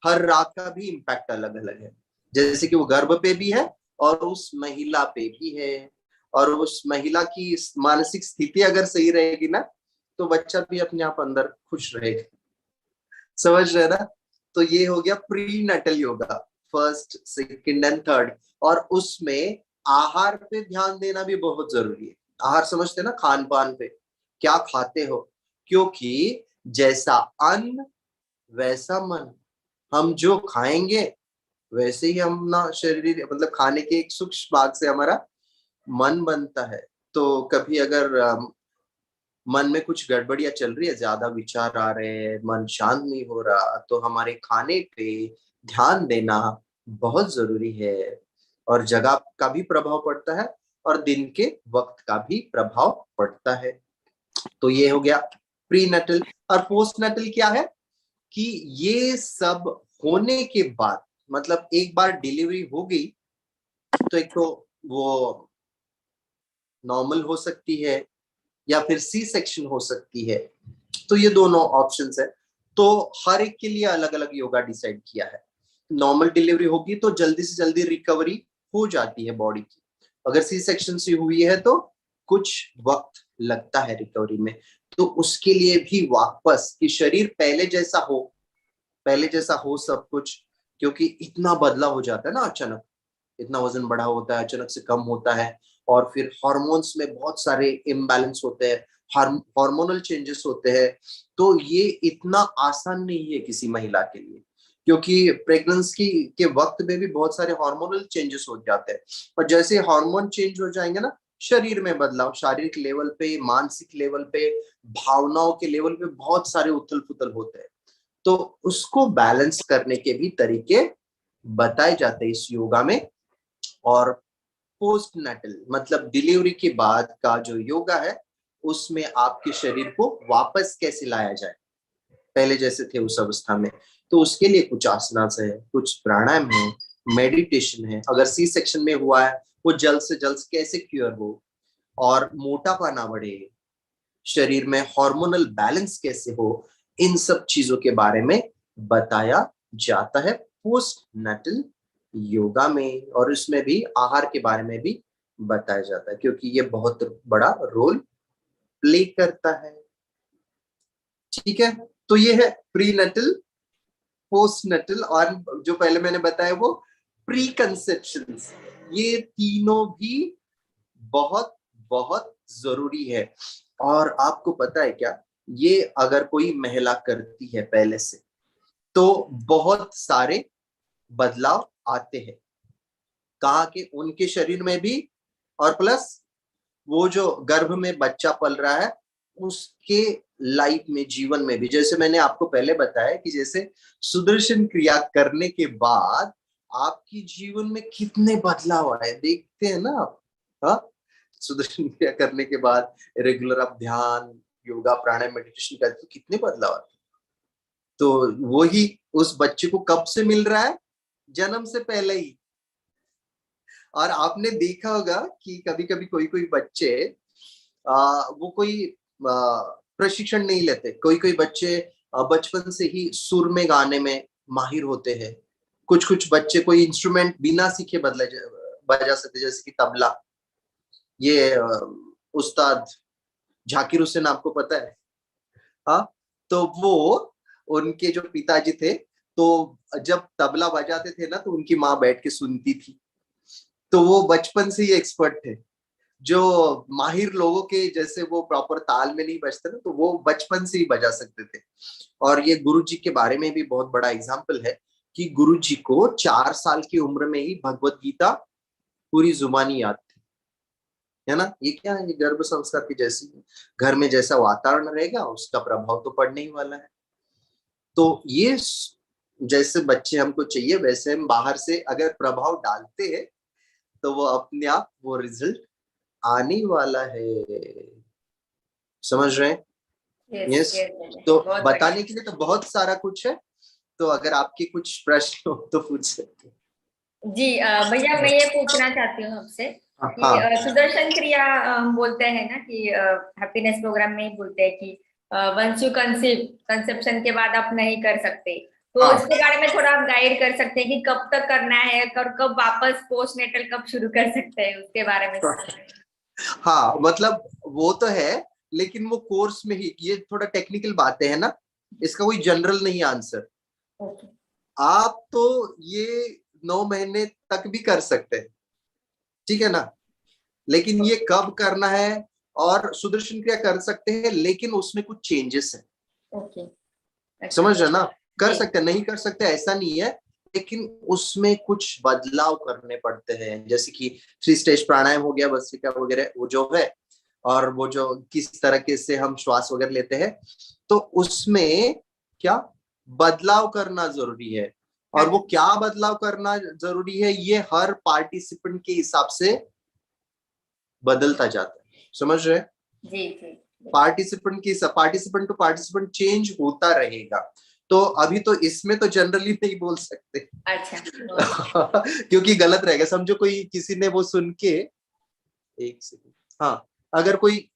हर राग का भी इम्पैक्ट अलग अलग है। जैसे कि वो गर्भ पे भी है और उस महिला पे भी है, और उस महिला की मानसिक स्थिति अगर सही रहेगी ना, तो बच्चा भी अपने आप अंदर खुश रहेगा, समझ रहे ना। तो ये हो गया pre Nuttall yoga, first second and third. और उसमें आहार पे ध्यान देना भी बहुत जरूरी है। आहार समझते हैं ना, खान पान पे, क्या खाते हो, क्योंकि जैसा अन्न वैसा मन, हम जो खाएंगे वैसे ही हम ना शरीर, मतलब खाने के एक सूक्ष्म भाग से हमारा मन बनता है। तो कभी अगर मन में कुछ गड़बड़ियां चल रही है, ज्यादा विचार आ रहे हैं, मन शांत नहीं हो रहा, तो हमारे खाने पे ध्यान देना बहुत जरूरी है। और जगह का भी प्रभाव पड़ता है और दिन के वक्त का भी प्रभाव पड़ता है। तो ये हो गया प्री नटल। और पोस्ट नटल क्या है कि ये सब होने के बाद, मतलब एक बार डिलीवरी हो गई, तो एक तो वो नॉर्मल हो सकती है या फिर सी सेक्शन हो सकती है। तो ये दोनों ऑप्शंस है। तो हर एक के लिए अलग अलग योगा डिसाइड किया है। नॉर्मल डिलीवरी होगी तो जल्दी से जल्दी रिकवरी हो जाती है बॉडी की। अगर सी सेक्शन से हुई है तो कुछ वक्त लगता है रिकवरी में। तो उसके लिए भी वापस कि शरीर पहले जैसा हो सब कुछ, क्योंकि इतना बदलाव हो जाता है ना अचानक, इतना वजन बढ़ा होता है, अचानक से कम होता है। और फिर हार्मोन्स में बहुत सारे इम्बैलेंस होते हैं, हार्मोनल चेंजेस होते हैं। तो ये इतना आसान नहीं है किसी महिला के लिए, क्योंकि प्रेगनेंसी के वक्त में भी बहुत सारे हार्मोनल चेंजेस हो जाते हैं। और जैसे हार्मोन चेंज हो जाएंगे ना, शरीर में बदलाव, शारीरिक लेवल पे, मानसिक लेवल पे, भावनाओं के लेवल पे बहुत सारे उथल पुथल होते हैं। तो उसको बैलेंस करने के भी तरीके बताए जाते हैं इस योगा में। और पोस्ट नेटल मतलब डिलीवरी के बाद का जो योगा है, उसमें आपके शरीर को वापस कैसे लाया जाए पहले जैसे थे उस अवस्था में। तो उसके लिए कुछ आसनास है, कुछ प्राणायाम है, मेडिटेशन है। अगर सी सेक्शन में हुआ है, वो जल्द से जल्द कैसे क्योर हो, और मोटापा ना बढ़े, शरीर में हार्मोनल बैलेंस कैसे हो, इन सब चीजों के बारे में बताया जाता है पोस्ट नेटल योगा में। और इसमें भी आहार के बारे में भी बताया जाता है, क्योंकि ये बहुत बड़ा रोल प्ले करता है। ठीक है, तो ये है प्रीनेटल, पोस्टनेटल, और जो पहले मैंने बताया वो प्री कंसेप्शन। ये तीनों भी बहुत बहुत जरूरी है। और आपको पता है क्या, ये अगर कोई महिला करती है पहले से, तो बहुत सारे बदलाव आते हैं, कहा कि उनके शरीर में भी, और प्लस वो जो गर्भ में बच्चा पल रहा है उसके लाइफ में, जीवन में भी। जैसे मैंने आपको पहले बताया कि जैसे सुदर्शन क्रिया करने के बाद आपकी जीवन में कितने बदलाव आए, देखते हैं ना आप। हाँ, सुदर्शन क्रिया करने के बाद रेगुलर आप ध्यान, योगा, प्राणायाम, मेडिटेशन करते हो, कितने बदलाव आते हैं। तो वही उस बच्चे को कब से मिल रहा है? जन्म से पहले ही। और आपने देखा होगा कि कभी कभी कोई कोई बच्चे वो कोई प्रशिक्षण नहीं लेते, कोई कोई बच्चे बचपन से ही सुर में गाने में माहिर होते हैं। कुछ कुछ बच्चे कोई इंस्ट्रूमेंट बिना सीखे बजा सकते, जैसे कि तबला। ये उस्ताद झाकिर हुसैन, आपको पता है? हाँ, तो वो, उनके जो पिताजी थे, तो जब तबला बजाते थे ना, तो उनकी माँ बैठ के सुनती थी। तो वो बचपन से ही एक्सपर्ट थे। जो माहिर लोगों के जैसे वो प्रॉपर ताल में नहीं बजते ना, तो वो बचपन से ही बजा सकते थे। और ये गुरुजी के बारे में भी बहुत बड़ा एग्जाम्पल है कि गुरुजी को 4 साल की उम्र में ही भगवत गीता पूरी जुबानी याद थी, है ना। ये क्या है, ये गर्भ संस्कार की जैसी, घर में जैसा वातावरण रहेगा उसका प्रभाव तो पड़ने ही वाला है। तो ये जैसे बच्चे हमको चाहिए, वैसे हम बाहर से अगर प्रभाव डालते हैं तो वो अपने आप वो रिजल्ट आने वाला है। समझ रहे हैं? Yes yes. यस, तो बहुत बढ़िया। बताने के लिए तो बहुत सारा कुछ है, तो अगर आपके कुछ प्रश्न हो तो पूछ सकते जी भैया, मैं ये पूछना चाहती हूँ आपसे हैं। कि हाँ सुदर्शन क्रिया हम बोलते हैं ना कि हैप्पीनेस प्रोग्राम में ही बोलते हैं कि वंस यू कंसीव, कंसेप्शन के बाद आप नहीं कर सकते। तो हाँ इसके बारे में थोड़ा आप गाइड कर सकते हैं कि कब तक करना है और कब वापस पोस्टनेटल कब शुरू कर सकते हैं, उसके बारे में। हाँ, मतलब वो तो है, लेकिन वो कोर्स में ही, ये थोड़ा टेक्निकल बातें है ना, इसका कोई जनरल नहीं आंसर। ओके। आप तो ये 9 महीने तक भी कर सकते हैं, ठीक है ना। लेकिन ये कब करना है, और सुदर्शन क्रिया कर सकते हैं, लेकिन उसमें कुछ चेंजेस है। ओके। अच्छा। समझ रहे ना, कर जी। सकते हैं, नहीं कर सकते ऐसा नहीं है, लेकिन उसमें कुछ बदलाव करने पड़ते हैं। जैसे कि 3 स्टेज प्राणायाम हो गया, भस्त्रिका वगैरह वो जो है, और वो जो किस तरीके से हम श्वास वगैरह लेते हैं, तो उसमें क्या बदलाव करना जरूरी है। और वो अच्छा। क्या बदलाव करना जरूरी है, ये हर पार्टिसिपेंट के हिसाब से बदलता जाता है। समझ रहे? जी जी। पार्टिसिपेंट टू पार्टिसिपेंट चेंज होता रहेगा। तो अभी तो इसमें तो जनरली नहीं बोल सकते अच्छा। ओके। क्योंकि गलत रहेगा। समझो कोई किसी ने वो सुन के, एक सेकंड, हाँ, अगर कोई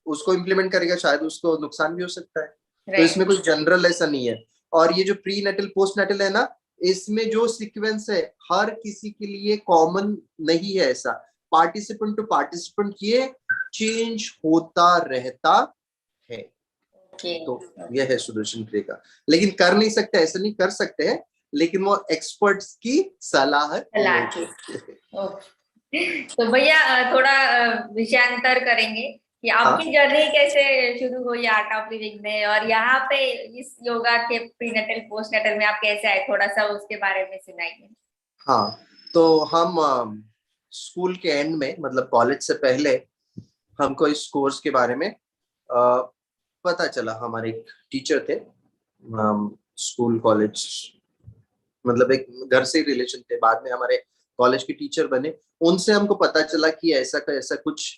उसको इम्प्लीमेंट करेगा शायद उसको नुकसान भी हो सकता है। तो राइट। इसमें कोई जनरल ऐसा नहीं है। और ये जो प्री नेटल पोस्ट नेटल है ना, इसमें जो सीक्वेंस है हर किसी के लिए कॉमन नहीं है। ऐसा पार्टिसिपेंट टू पार्टिसिपेंट ये चेंज होता रहता है। ओके। तो यह है सुदर्शन क्रिया का। लेकिन कर नहीं सकते ऐसा नहीं, कर सकते हैं, लेकिन वो एक्सपर्ट्स की सलाह सलाह लेके। की। ओके। तो भैया थोड़ा विषयांतर करेंगे कि हाँ आपकी जर्नी कैसे शुरू हुई आर्ट ऑफ लिविंग में, और यहाँ पे इस योगा के प्रीनेटल पोस्टनेटल में आप कैसे आए, थोड़ा सा उसके बारे में सुनाइए। हाँ, तो हम स्कूल के एंड में, मतलब कॉलेज से पहले, हमको इस कोर्स के बारे में पता चला। हमारे एक टीचर थे, स्कूल कॉलेज, मतलब एक घर से रिलेशन थे, बाद में हमारे कॉलेज के टीचर बने। उनसे हमको पता चला कि ऐसा का ऐसा कुछ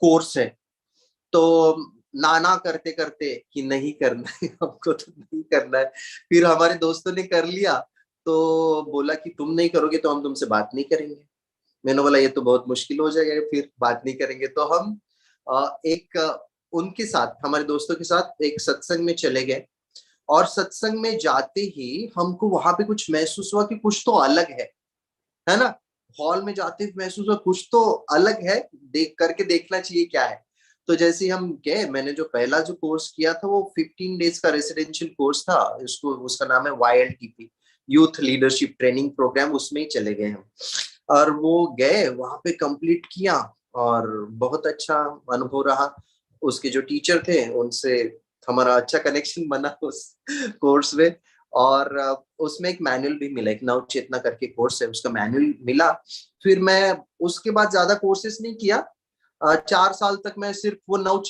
कोर्स है। तो नाना करते करते कि नहीं करना है हमको, तो नहीं करना है। फिर हमारे दोस्तों ने कर लिया, तो बोला कि तुम नहीं करोगे तो हम तुमसे बात नहीं करेंगे। मैंने बोला ये तो बहुत मुश्किल हो जाएगा, फिर बात नहीं करेंगे। तो हम एक उनके साथ, हमारे दोस्तों के साथ एक सत्संग में चले गए। और सत्संग में जाते ही हमको वहां पे कुछ महसूस हुआ कि कुछ तो अलग है ना। हॉल में जाते ही महसूस हुआ कुछ तो अलग है, देख करके देखना चाहिए क्या है। तो जैसे ही हम गए, मैंने जो पहला जो कोर्स किया था वो 15 डेज का रेसिडेंशियल कोर्स था। उसको उसका नाम है YLTP, youth leadership training program. उसमें ही चले गए हम, और वो गए वहां पे कंप्लीट किया, और बहुत अच्छा अनुभव रहा। उसके जो टीचर थे उनसे हमारा अच्छा कनेक्शन बना उस कोर्स में। और उसमें एक मैनुअल भी मिला, एक नव चेतना करके कोर्स है, उसका मैनुअल मिला। फिर मैं उसके बाद ज्यादा कोर्सेस नहीं किया। 4 साल तक मैं सिर्फ वो नव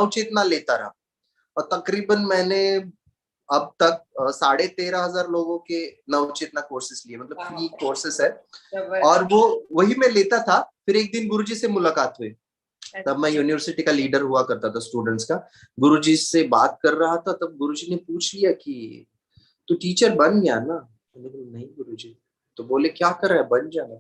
चेतना लेता रहा, और तकरीबन मैंने अब तक 13,500 लोगों के नव चेतना कोर्सेस लिए, मतलब फ्री कोर्सेस है। और वो वही मैं लेता था। फिर एक दिन गुरुजी से मुलाकात हुई, तब मैं यूनिवर्सिटी का लीडर हुआ करता था स्टूडेंट्स का। गुरुजी से बात कर रहा था, तब गुरुजी ने पूछ लिया कि तू टीचर बन गया ना? मैंने बोला नहीं गुरुजी। तो बोले क्या कर रहा है, बन जाना।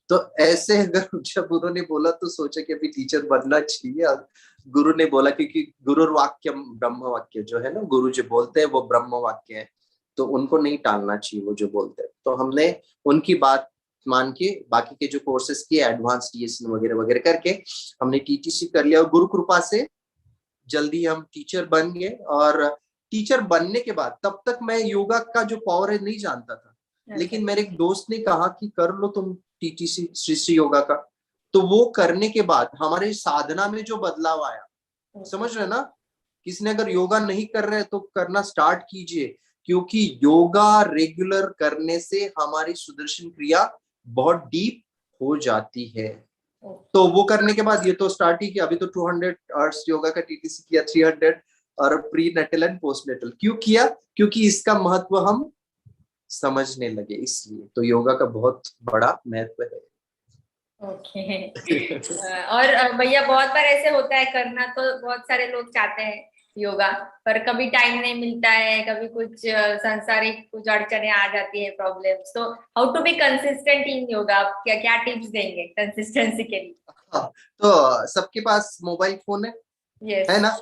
तो ऐसे अगर जब उन्होंने बोला तो सोचा कि अभी टीचर बनना चाहिए। और गुरु ने बोला, क्योंकि गुरु वाक्यम ब्रह्म वाक्य जो है ना, गुरु जो बोलते हैं वो ब्रह्म वाक्य है, तो उनको नहीं टालना चाहिए वो जो बोलते हैं। तो हमने उनकी बात मान के बाकी के जो कोर्सेस किए, एडवांस DSN वगैरह वगैरह करके हमने TTC कर लिया, और गुरु कृपा से जल्दी हम टीचर बन गए। और टीचर बनने के बाद तब तक मैं योगा का जो पावर है नहीं जानता था, लेकिन मेरे एक दोस्त ने कहा कि कर लो तुम TTC श्री श्री योगा का। तो वो करने के बाद हमारे साधना में जो बदलाव आया, समझ रहे ना? किसी ने अगर योगा नहीं कर रहे तो करना स्टार्ट कीजिए, क्योंकि योगा रेगुलर करने से हमारी सुदर्शन क्रिया बहुत डीप हो जाती है। तो वो करने के बाद ये तो स्टार्ट ही किया, अभी तो 200 आवर्स योगा का TTC किया, 300। और prenatal and postnatal क्यों किया? क्योंकि इसका महत्व हम समझने लगे, इसलिए तो योगा का बहुत बड़ा महत्व है। ओके। और भैया बहुत बार ऐसे होता है, करना तो बहुत सारे लोग चाहते हैं योगा, पर कभी टाइम नहीं मिलता है, कभी कुछ सांसारिक कुछ अड़चने आ जाती है, प्रॉब्लम्स। तो how to be consistent in yoga? आप क्या क्या टिप्स देंगे कंसिस्टेंसी के लिए? हाँ, तो सबके पास मोबाइल फोन यस। है ना?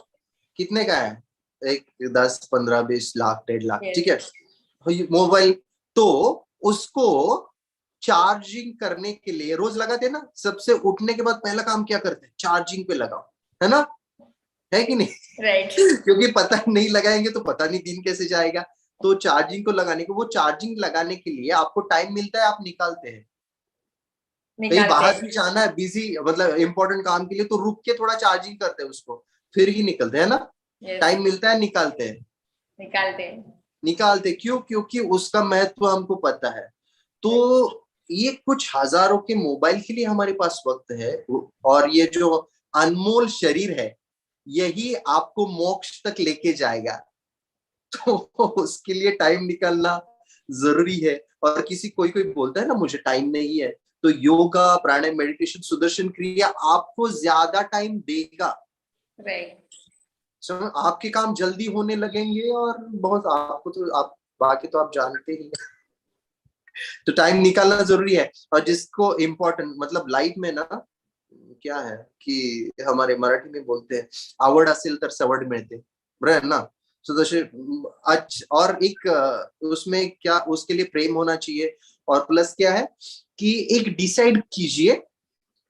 कितने का है? एक 10, 15, 20 लाख, 1.5 लाख, यस। ठीक है। मोबाइल, तो उसको चार्जिंग करने के लिए रोज लगाते हैं ना, सबसे उठने के बाद पहला काम क्या करते हैं? चार्जिंग पे लगाओ, है ना? है कि नहीं? राइट। क्योंकि पता नहीं लगाएंगे तो पता नहीं दिन कैसे जाएगा। तो चार्जिंग को लगाने को, वो चार्जिंग लगाने के लिए आपको टाइम मिलता है, आप निकालते हैं। कहीं निकालते बाहर हैं। भी जाना है बिजी, मतलब इंपॉर्टेंट काम के लिए, तो रुक के थोड़ा चार्जिंग करते हैं उसको, फिर ही निकलते हैं ना। यस। टाइम मिलता है, निकालते हैं। निकालते हैं। निकालते क्यों? क्योंकि उसका महत्व हमको पता है। तो ये कुछ हजारों के मोबाइल के लिए हमारे पास वक्त है, और ये जो अनमोल शरीर है यही आपको मोक्ष तक लेके जाएगा। तो उसके लिए टाइम निकालना जरूरी है। और किसी कोई कोई बोलता है ना मुझे टाइम नहीं है, तो योगा, प्राणायाम, मेडिटेशन, सुदर्शन क्रिया आपको ज्यादा टाइम देगा। राइट। आपके काम जल्दी होने लगेंगे, और बहुत आपको तो आप बाकी तो आप जानते ही हैं। तो टाइम निकालना जरूरी है। और जिसको इम्पोर्टेंट, मतलब लाइफ में ना क्या है कि हमारे मराठी में बोलते हैं आवड असेल तर सवड मिळते, बरोबर ना? तो जैसे और एक उसमें क्या, उसके लिए प्रेम होना चाहिए। और प्लस क्या है कि एक डिसाइड कीजिए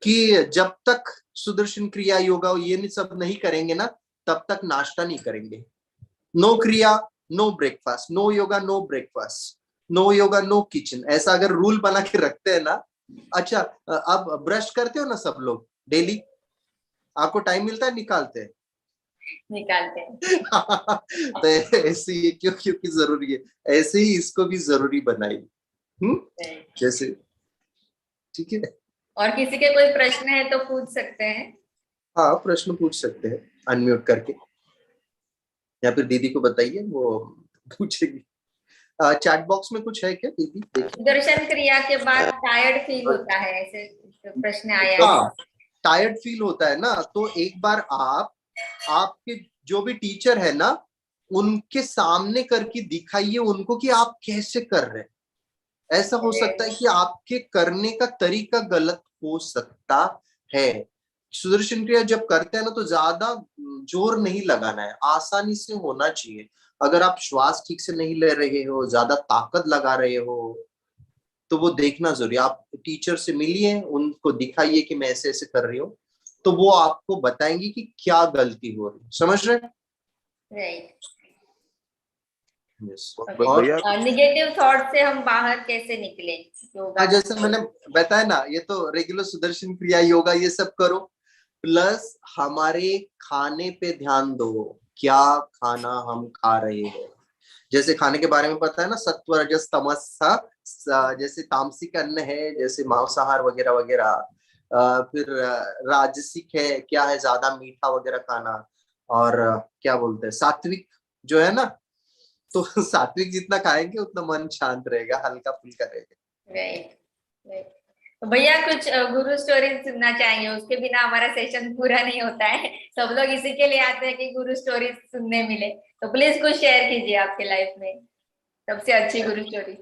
कि जब तक सुदर्शन क्रिया, योगा ये सब नहीं करेंगे ना, तब तक नाश्ता नहीं करेंगे। No kriya, no breakfast, no yoga, no breakfast, no yoga, no kitchen, ऐसा अगर रूल बना के रखते हैं ना। अच्छा, अब ब्रश करते हो ना सब लोग डेली? आपको टाइम मिलता है, निकालते हैं? निकालते हैं। तो ऐसे ही क्यों? क्योंकि जरूरी है, ऐसे ही इसको भी जरूरी बनाई। Right. जैसे, ठीक है। और किसी के कोई प्रश्न है तो पूछ सकते हैं। हाँ, प्रश्न पूछ सकते हैं अनम्यूट करके, या फिर दीदी को बताइए, वो पूछेगी। चैट बॉक्स में कुछ है क्या दीदी? देखिए। सुदर्शन क्रिया के बाद टायर्ड फील होता है, ऐसे प्रश्न आया है। हाँ, टायर्ड फील होता है ना, तो एक बार आप आपके जो भी टीचर है ना, उनके सामने करके दिखाइए उनको कि आप कैसे कर रहे हैं। ऐसा हो सकता है कि आपके करने का तरीका गलत हो सकता है। सुदर्शन क्रिया जब करते हैं ना, तो ज्यादा जोर नहीं लगाना है, आसानी से होना चाहिए। अगर आप श्वास ठीक से नहीं ले रहे हो, ज्यादा ताकत लगा रहे हो, तो वो देखना जरूरी। आप टीचर से मिलिए, उनको दिखाइए कि मैं ऐसे ऐसे कर रही हूँ, तो वो आपको बताएंगे कि क्या गलती हो रही है। समझ रहे? राइट। यस। ओके, और भैया निगेटिव थॉट से हम बाहर कैसे निकले योगा हाँ, जैसे मैंने बताया ना, ये तो रेगुलर सुदर्शन क्रिया योगा ये सब करो, प्लस हमारे खाने पे ध्यान दो, क्या खाना हम खा रहे हैं। जैसे खाने के बारे में पता है ना, सत्व रजस तमस जैसे तामसिक अन्न है, जैसे मांसाहार वगैरह वगैरह। फिर राजसिक है, क्या है, ज्यादा मीठा वगैरह खाना। और क्या बोलते हैं, सात्विक जो है ना, तो सात्विक जितना खाएंगे उतना मन शांत रहेगा, हल्का फुल्का रहेगा। राइट। राइट। तो भैया कुछ गुरु स्टोरीज सुनना चाहेंगे, उसके बिना हमारा सेशन पूरा नहीं होता है। सब लोग इसी के लिए आते हैं कि गुरु स्टोरीज सुनने मिले। तो प्लीज कुछ शेयर कीजिए आपके लाइफ में सबसे अच्छी गुरु स्टोरी।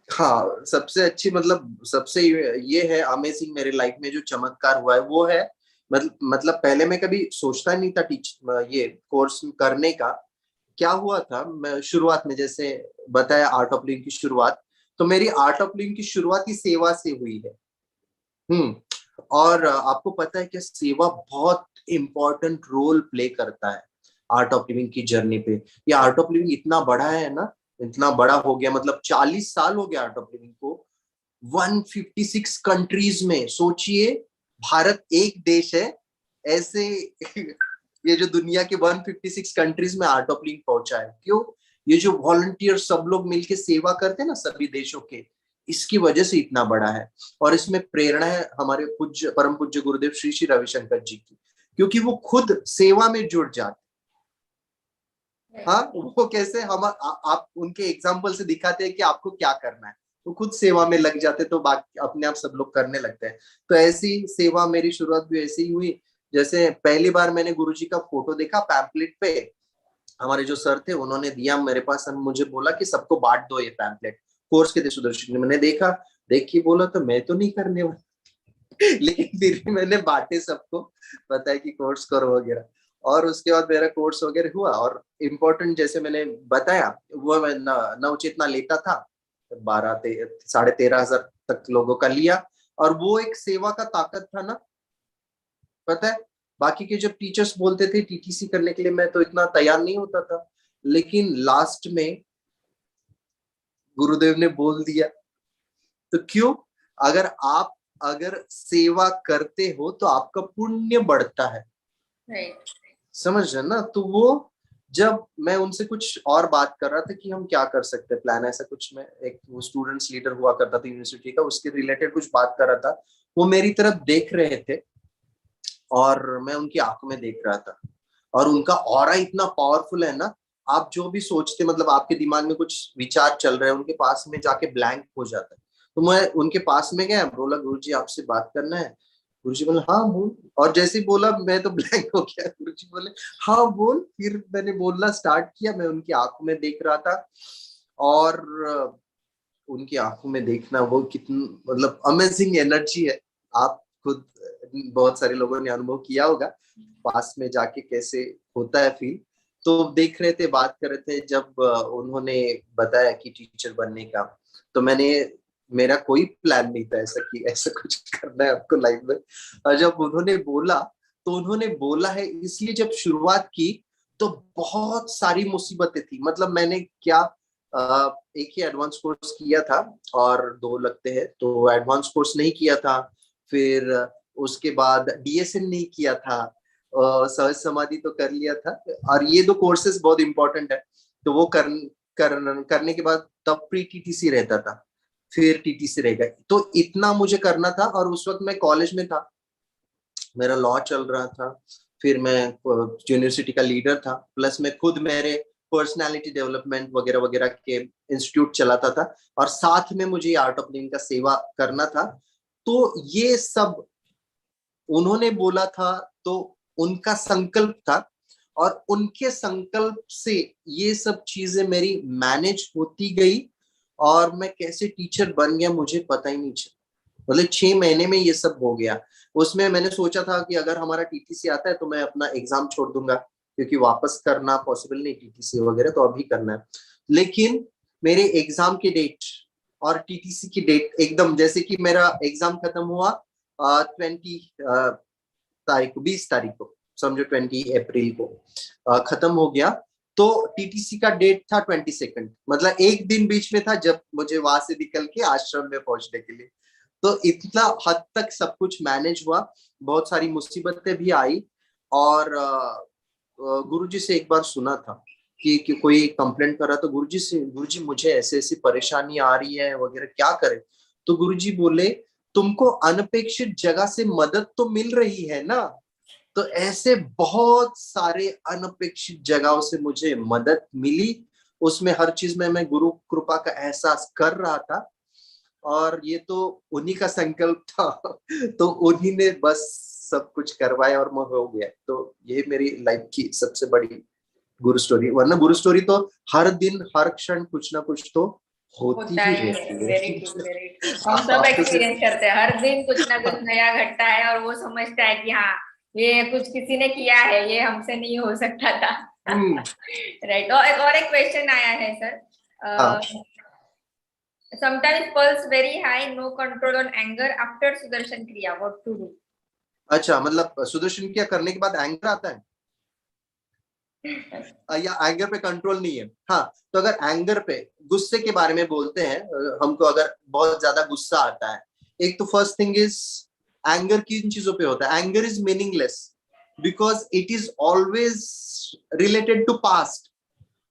हाँ, सबसे अच्छी मतलब सबसे ये है अमेजिंग, मेरे लाइफ में जो चमत्कार हुआ है वो है, मतलब पहले मैं कभी सोचता नहीं था टीच ये कोर्स करने का। क्या हुआ था, मैं शुरुआत में जैसे बताया आर्ट ऑफ लिविंग की शुरुआत, तो मेरी आर्ट ऑफ लिविंग की शुरुआत ही सेवा से हुई है। और आपको पता है कि सेवा बहुत इंपॉर्टेंट रोल प्ले करता है आर्ट ऑफ लिविंग की जर्नी पे। ये आर्ट ऑफ लिविंग इतना बड़ा है ना, इतना बड़ा हो गया, मतलब 40 साल हो गया आर्ट ऑफ लिविंग को, 156 कंट्रीज में। सोचिए, भारत एक देश है ऐसे ये जो दुनिया के 156 कंट्रीज में आर्ट ऑफ लिविंग पहुंचा है। क्यों? ये जो वॉलंटियर सब लोग मिलके सेवा करते हैं ना सभी देशों के, इसकी वजह से इतना बड़ा है। और इसमें प्रेरणा है हमारे पूज्य परम पूज्य गुरुदेव श्री श्री रविशंकर जी की, क्योंकि वो खुद सेवा में जुड़ जाते। हाँ, वो कैसे हम आप उनके एग्जाम्पल से दिखाते हैं कि आपको क्या करना है, वो खुद सेवा में लग जाते, तो बाकी अपने आप सब लोग करने लगते हैं। तो ऐसी सेवा मेरी शुरुआत भी ऐसी ही हुई। जैसे पहली बार मैंने गुरुजी का फोटो देखा पैम्पलेट पे, हमारे जो सर थे उन्होंने दिया मेरे पास, मुझे बोला कि सबको बांट दो ये पैम्पलेट कोर्स के थे सुदर्शन। मैंने देखा, देख के बोला तो मैं तो नहीं करने वाला लेकिन फिर भी मैंने बांटे सबको, पता है कि कोर्स करो वगैरह। और उसके बाद मेरा कोर्स वगैरह हुआ। और इम्पोर्टेंट जैसे मैंने बताया, वो मैं नवचेतना लेता था, 13,500 तक लोगों का लिया। और वो एक सेवा का ताकत था ना, पता है। बाकी के जब टीचर्स बोलते थे टीटीसी करने के लिए, मैं तो इतना तैयार नहीं होता था, लेकिन लास्ट में गुरुदेव ने बोल दिया। तो क्यों? अगर सेवा करते हो तो आपका पुण्य बढ़ता है। राइट। समझ रहे ना? तो वो जब मैं उनसे कुछ और बात कर रहा था कि हम क्या कर सकते हैं, प्लान ऐसा कुछ, मैं एक वो स्टूडेंट्स लीडर हुआ करता था यूनिवर्सिटी का, उसके रिलेटेड कुछ बात कर रहा था। वो मेरी तरफ देख रहे थे और मैं उनकी आंखों में देख रहा था। और उनका ऑरा इतना पावरफुल है ना, आप जो भी सोचते, मतलब आपके दिमाग में कुछ विचार चल रहे हैं, उनके पास में जाके ब्लैंक हो जाता है। तो मैं उनके पास में गया, बोला गुरुजी आपसे बात करना है। गुरुजी बोले हाँ बोल। और जैसे ही बोला मैं तो ब्लैंक हो गया। गुरुजी बोले हाँ बोल। फिर मैंने बोलना स्टार्ट किया, मैं उनकी आंखों में देख रहा था। और उनकी आंखों में देखना, वो कितनी मतलब अमेजिंग एनर्जी है। आप खुद बहुत सारे लोगों ने अनुभव किया होगा पास में जाके कैसे होता है फील। तो देख रहे थे, बात कर रहे थे, जब उन्होंने बताया कि टीचर बनने का, तो मेरा कोई प्लान नहीं था ऐसा कि ऐसा कुछ करना है आपको लाइफ में। और जब उन्होंने बोला, तो उन्होंने बोला है इसलिए जब शुरुआत की तो बहुत सारी मुसीबतें थी। मतलब मैंने क्या, एक ही एडवांस कोर्स किया था और 2 लगते हैं, तो एडवांस कोर्स नहीं किया था। फिर उसके बाद डीएसएन नहीं किया था, सहज समाधि तो कर लिया था। और ये 2 कोर्सेज बहुत इंपॉर्टेंट है, तो वो करने के बाद तब प्री टीटीसी रहता था, फिर टीटीसी रहेगा। तो इतना मुझे करना था। और उस वक्त मैं कॉलेज में था, मेरा लॉ चल रहा था, फिर मैं यूनिवर्सिटी का लीडर था, प्लस मैं खुद मेरे पर्सनालिटी डेवलपमेंट वगैरह वगैरह के इंस्टीट्यूट चलाता था, और साथ में मुझे आर्ट ऑफ लिविंग का सेवा करना था। तो ये सब उन्होंने बोला था, तो उनका संकल्प था, और उनके संकल्प से ये सब चीजें मेरी मैनेज होती गई। और मैं कैसे टीचर बन गया मुझे पता ही नहीं चला, मतलब 6 महीने में ये सब हो गया। उसमें मैंने सोचा था कि अगर हमारा टीटीसी आता है तो मैं अपना एग्जाम छोड़ दूंगा, क्योंकि वापस करना पॉसिबल नहीं टीटीसी वगैरह, तो अभी करना है। लेकिन मेरे एग्जाम की डेट और टीटीसी की डेट एकदम, जैसे कि मेरा एग्जाम खत्म हुआ 20 तारीख को, समझो 20 अप्रैल को खत्म हो गया, तो टीटीसी का डेट था 22, मतलब एक दिन बीच में था जब मुझे वहां से निकल के आश्रम में पहुंचने के लिए। तो इतना हद तक सब कुछ मैनेज हुआ, बहुत सारी मुसीबतें भी आई। और गुरुजी से एक बार सुना था कि कोई कंप्लेंट कर रहा, तो गुरुजी से, गुरुजी मुझे ऐसे ऐसी परेशानी आ रही है वगैरह, क्या करे? तो गुरुजी बोले, तुमको अनपेक्षित जगह से मदद तो मिल रही है ना। तो ऐसे बहुत सारे अनपेक्षित जगहों से मुझे मदद मिली, उसमें हर चीज में मैं गुरु कृपा का एहसास कर रहा था। और ये तो उन्हीं का संकल्प था तो उन्हीं ने बस सब कुछ करवाया और मैं हो गया। तो ये मेरी लाइफ की सबसे बड़ी गुरु स्टोरी। वरना गुरु स्टोरी तो हर दिन हर क्षण कुछ ना कुछ तो होती होता ही ही है। रहती वेरी है। True, very true. हम सब तो सिर्फ एक्सपीरियंस करते हैं, हर दिन कुछ ना कुछ नया घटता है और वो समझता है कि हाँ, ये कुछ किसी ने किया है, ये हमसे नहीं हो सकता था। Hmm, right. और एक क्वेश्चन आया है हाँ। Sir. Sometimes pulse very high, no control on anger after Sudarshan Kriya, what to do? अच्छा, मतलब सुदर्शन क्रिया करने के बाद एंगर आता है या एंगर पे कंट्रोल नहीं है? हाँ, तो अगर एंगर पे, गुस्से के बारे में बोलते हैं, हमको अगर बहुत ज्यादा गुस्सा आता है, एक तो फर्स्ट थिंग इज, एंगर किन चीजों पे होता है? Anger is meaningless because it is always related to past.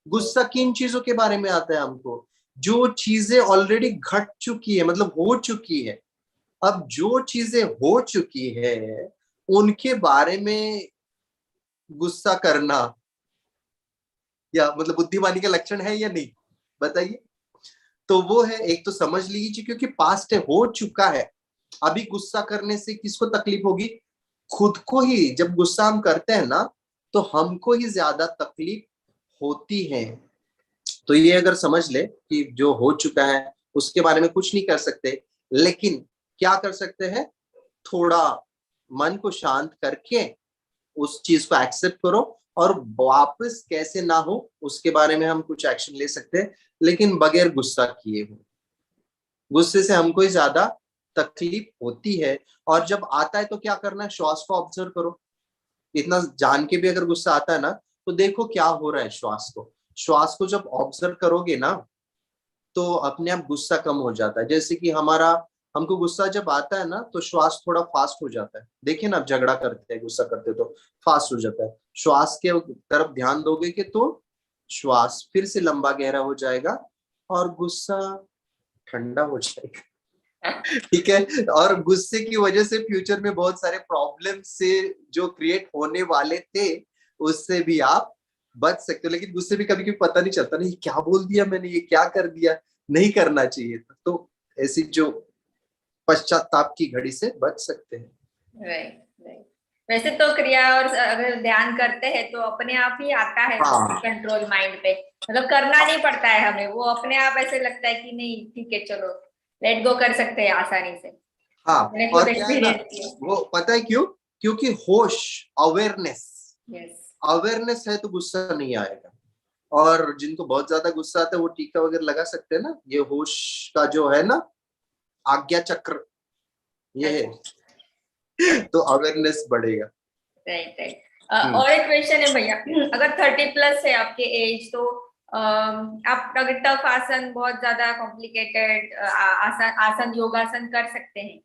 गुस्सा किन चीजों के बारे में आता है हमको? जो चीजें ऑलरेडी घट चुकी है, मतलब हो चुकी है। अब जो चीजें हो चुकी है उनके बारे में गुस्सा करना, या मतलब बुद्धिमानी का लक्षण है या नहीं, बताइए? तो वो है, एक तो समझ लीजिए, क्योंकि पास्ट है, हो चुका है। अभी गुस्सा करने से किसको तकलीफ होगी? खुद को ही। जब गुस्सा हम करते हैं ना, तो हमको ही ज्यादा तकलीफ होती है। तो ये अगर समझ ले कि जो हो चुका है उसके बारे में कुछ नहीं कर सकते, लेकिन क्या कर सकते हैं? थोड़ा मन को शांत करके उस चीज को एक्सेप्ट करो, और वापस कैसे ना हो उसके बारे में हम कुछ एक्शन ले सकते हैं, लेकिन बगैर गुस्सा किए हुए। गुस्से से हमको ही ज्यादा तकलीफ होती है। और जब आता है तो क्या करना है? श्वास को ऑब्जर्व करो। इतना जान के भी अगर गुस्सा आता है ना, तो देखो क्या हो रहा है। श्वास को जब ऑब्जर्व करोगे ना, तो अपने आप गुस्सा कम हो जाता है। जैसे कि हमको गुस्सा जब आता है ना, तो श्वास थोड़ा फास्ट हो जाता है। देखिए ना, आप झगड़ा करते हैं, गुस्सा करते हैं तो फास्ट हो जाता है। श्वास के तरफ ध्यान दोगे कि तो श्वास फिर से लंबा गहरा हो जाएगा और गुस्सा ठंडा हो जाएगा। ठीक है। और गुस्से की वजह से फ्यूचर में बहुत सारे प्रॉब्लम से जो क्रिएट होने वाले थे, उससे भी आप बच सकते हो। लेकिन गुस्से भी कभी कभी पता नहीं चलता ना, ये क्या बोल दिया मैंने, ये क्या कर दिया, नहीं करना चाहिए था। तो ऐसी जो पश्चाताप की घड़ी से बच सकते हैं। Right, right. वैसे तो क्रिया और अगर ध्यान करते हैं तो अपने आप ही आता है हाँ, कंट्रोल माइंड पे। मतलब करना नहीं पड़ता है हमें, वो अपने आप ऐसे लगता है कि नहीं ठीक है, चलो लेट गो कर सकते हैं आसानी से। हाँ। मैंने खुद और क्या है ना, एक्सपीरियंस किया। वो पता है क्यों? क्योंकि होश, अवेयरनेस, यस। अवेयरनेस है तो गुस्सा नहीं आएगा। और जिनको बहुत ज्यादा गुस्सा आता है वो टीका वगैरह लगा सकते हैं ना, ये होश का जो है ना, आज्ञा चक्र, ये है। अच्छा। तो अवेयरनेस बढ़ेगा। Right, right. हम्म, और एक क्वेश्चन है भैया, अगर 30+ है आपके एज, तो आप अगर टफ आसन, बहुत ज्यादा कॉम्प्लिकेटेड आसन, योगासन कर सकते हैं?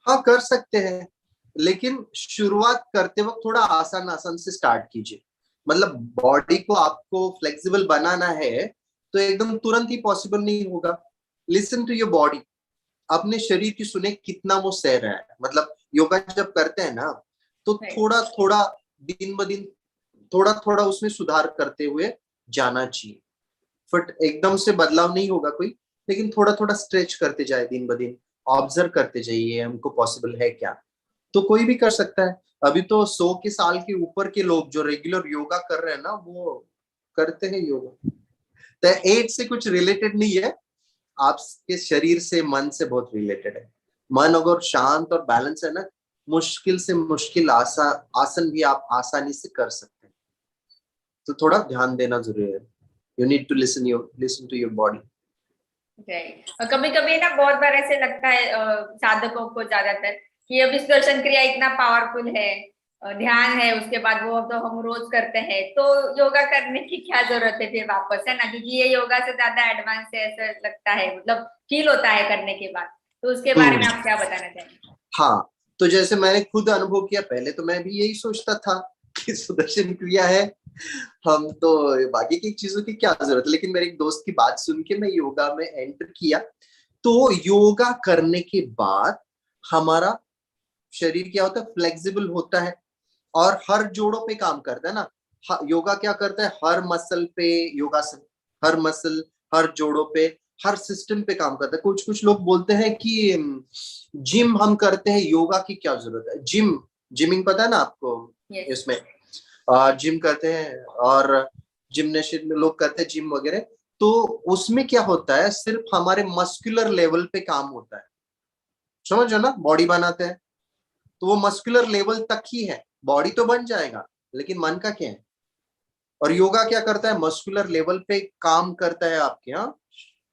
हाँ कर सकते हैं, लेकिन शुरुआत करते वक्त थोड़ा आसान आसान से स्टार्ट कीजिए। मतलब बॉडी को आपको फ्लेक्सिबल बनाना है, तो एकदम तुरंत ही पॉसिबल नहीं होगा। लिसन टू योर बॉडी, अपने शरीर की सुने कितना वो सह रहा है। मतलब योगा जब करते हैं ना, तो राइट। थोड़ा थोड़ा, दिन ब दिन थोड़ा थोड़ा उसमें सुधार करते हुए जाना चाहिए। फट एकदम से बदलाव नहीं होगा कोई, लेकिन थोड़ा थोड़ा स्ट्रेच करते जाए दिन ब दिन, ऑब्जर्व करते जाइए हमको पॉसिबल है क्या। तो कोई भी कर सकता है। अभी तो 100 के साल के ऊपर के लोग जो रेगुलर योगा कर रहे हैं ना, वो करते हैं योगा। तो एज से कुछ रिलेटेड नहीं है, आपके शरीर से, मन से बहुत रिलेटेड है। मन अगर शांत और बैलेंस है ना, मुश्किल से मुश्किल आसन भी आप आसानी से कर सकते हैं। तो थोड़ा ध्यान देना जरूरी है। You need to listen to your body. Right. और कभी कभी ना बहुत बार ऐसे लगता है साधकों को ज्यादातर कि अभी सुदर्शन क्रिया इतना पावरफुल है, ध्यान है, उसके बाद वो तो हम रोज करते हैं, तो योगा करने की क्या जरूरत है फिर वापस, है ना, क्योंकि ये योगा से ज्यादा एडवांस है ऐसा लगता है, मतलब फील होता है करने के बाद। तो उसके बारे में आप क्या बताना चाहेंगे? हाँ, तो जैसे मैंने खुद अनुभव किया, पहले तो मैं भी यही सोचता था कि सुदर्शन क्रिया है, हम तो बाकी की चीजों की क्या जरूरत है। लेकिन मेरे एक दोस्त की बात सुन के मैं योगा में एंटर किया। तो योगा करने के बाद हमारा शरीर क्या होता है, फ्लेक्सिबल होता है और हर जोड़ों पे काम करता है ना। योगा क्या करता है, हर मसल पे योगासन, हर मसल, हर जोड़ों पे, हर सिस्टम पे काम करता है। कुछ कुछ लोग बोलते हैं कि जिम हम करते हैं, योगा की क्या जरूरत है। जिमिंग पता है ना आपको? Yes. इसमें जिम करते हैं और जिम्नेशियम में लोग करते हैं जिम वगैरह। तो उसमें क्या होता है, सिर्फ हमारे मस्कुलर लेवल पे काम होता है, समझ रहे हो ना, बॉडी बनाते हैं तो वो मस्कुलर लेवल तक ही है, बॉडी तो बन जाएगा लेकिन मन का क्या है। और योगा क्या करता है, मस्कुलर लेवल पे काम करता है आपके, यहाँ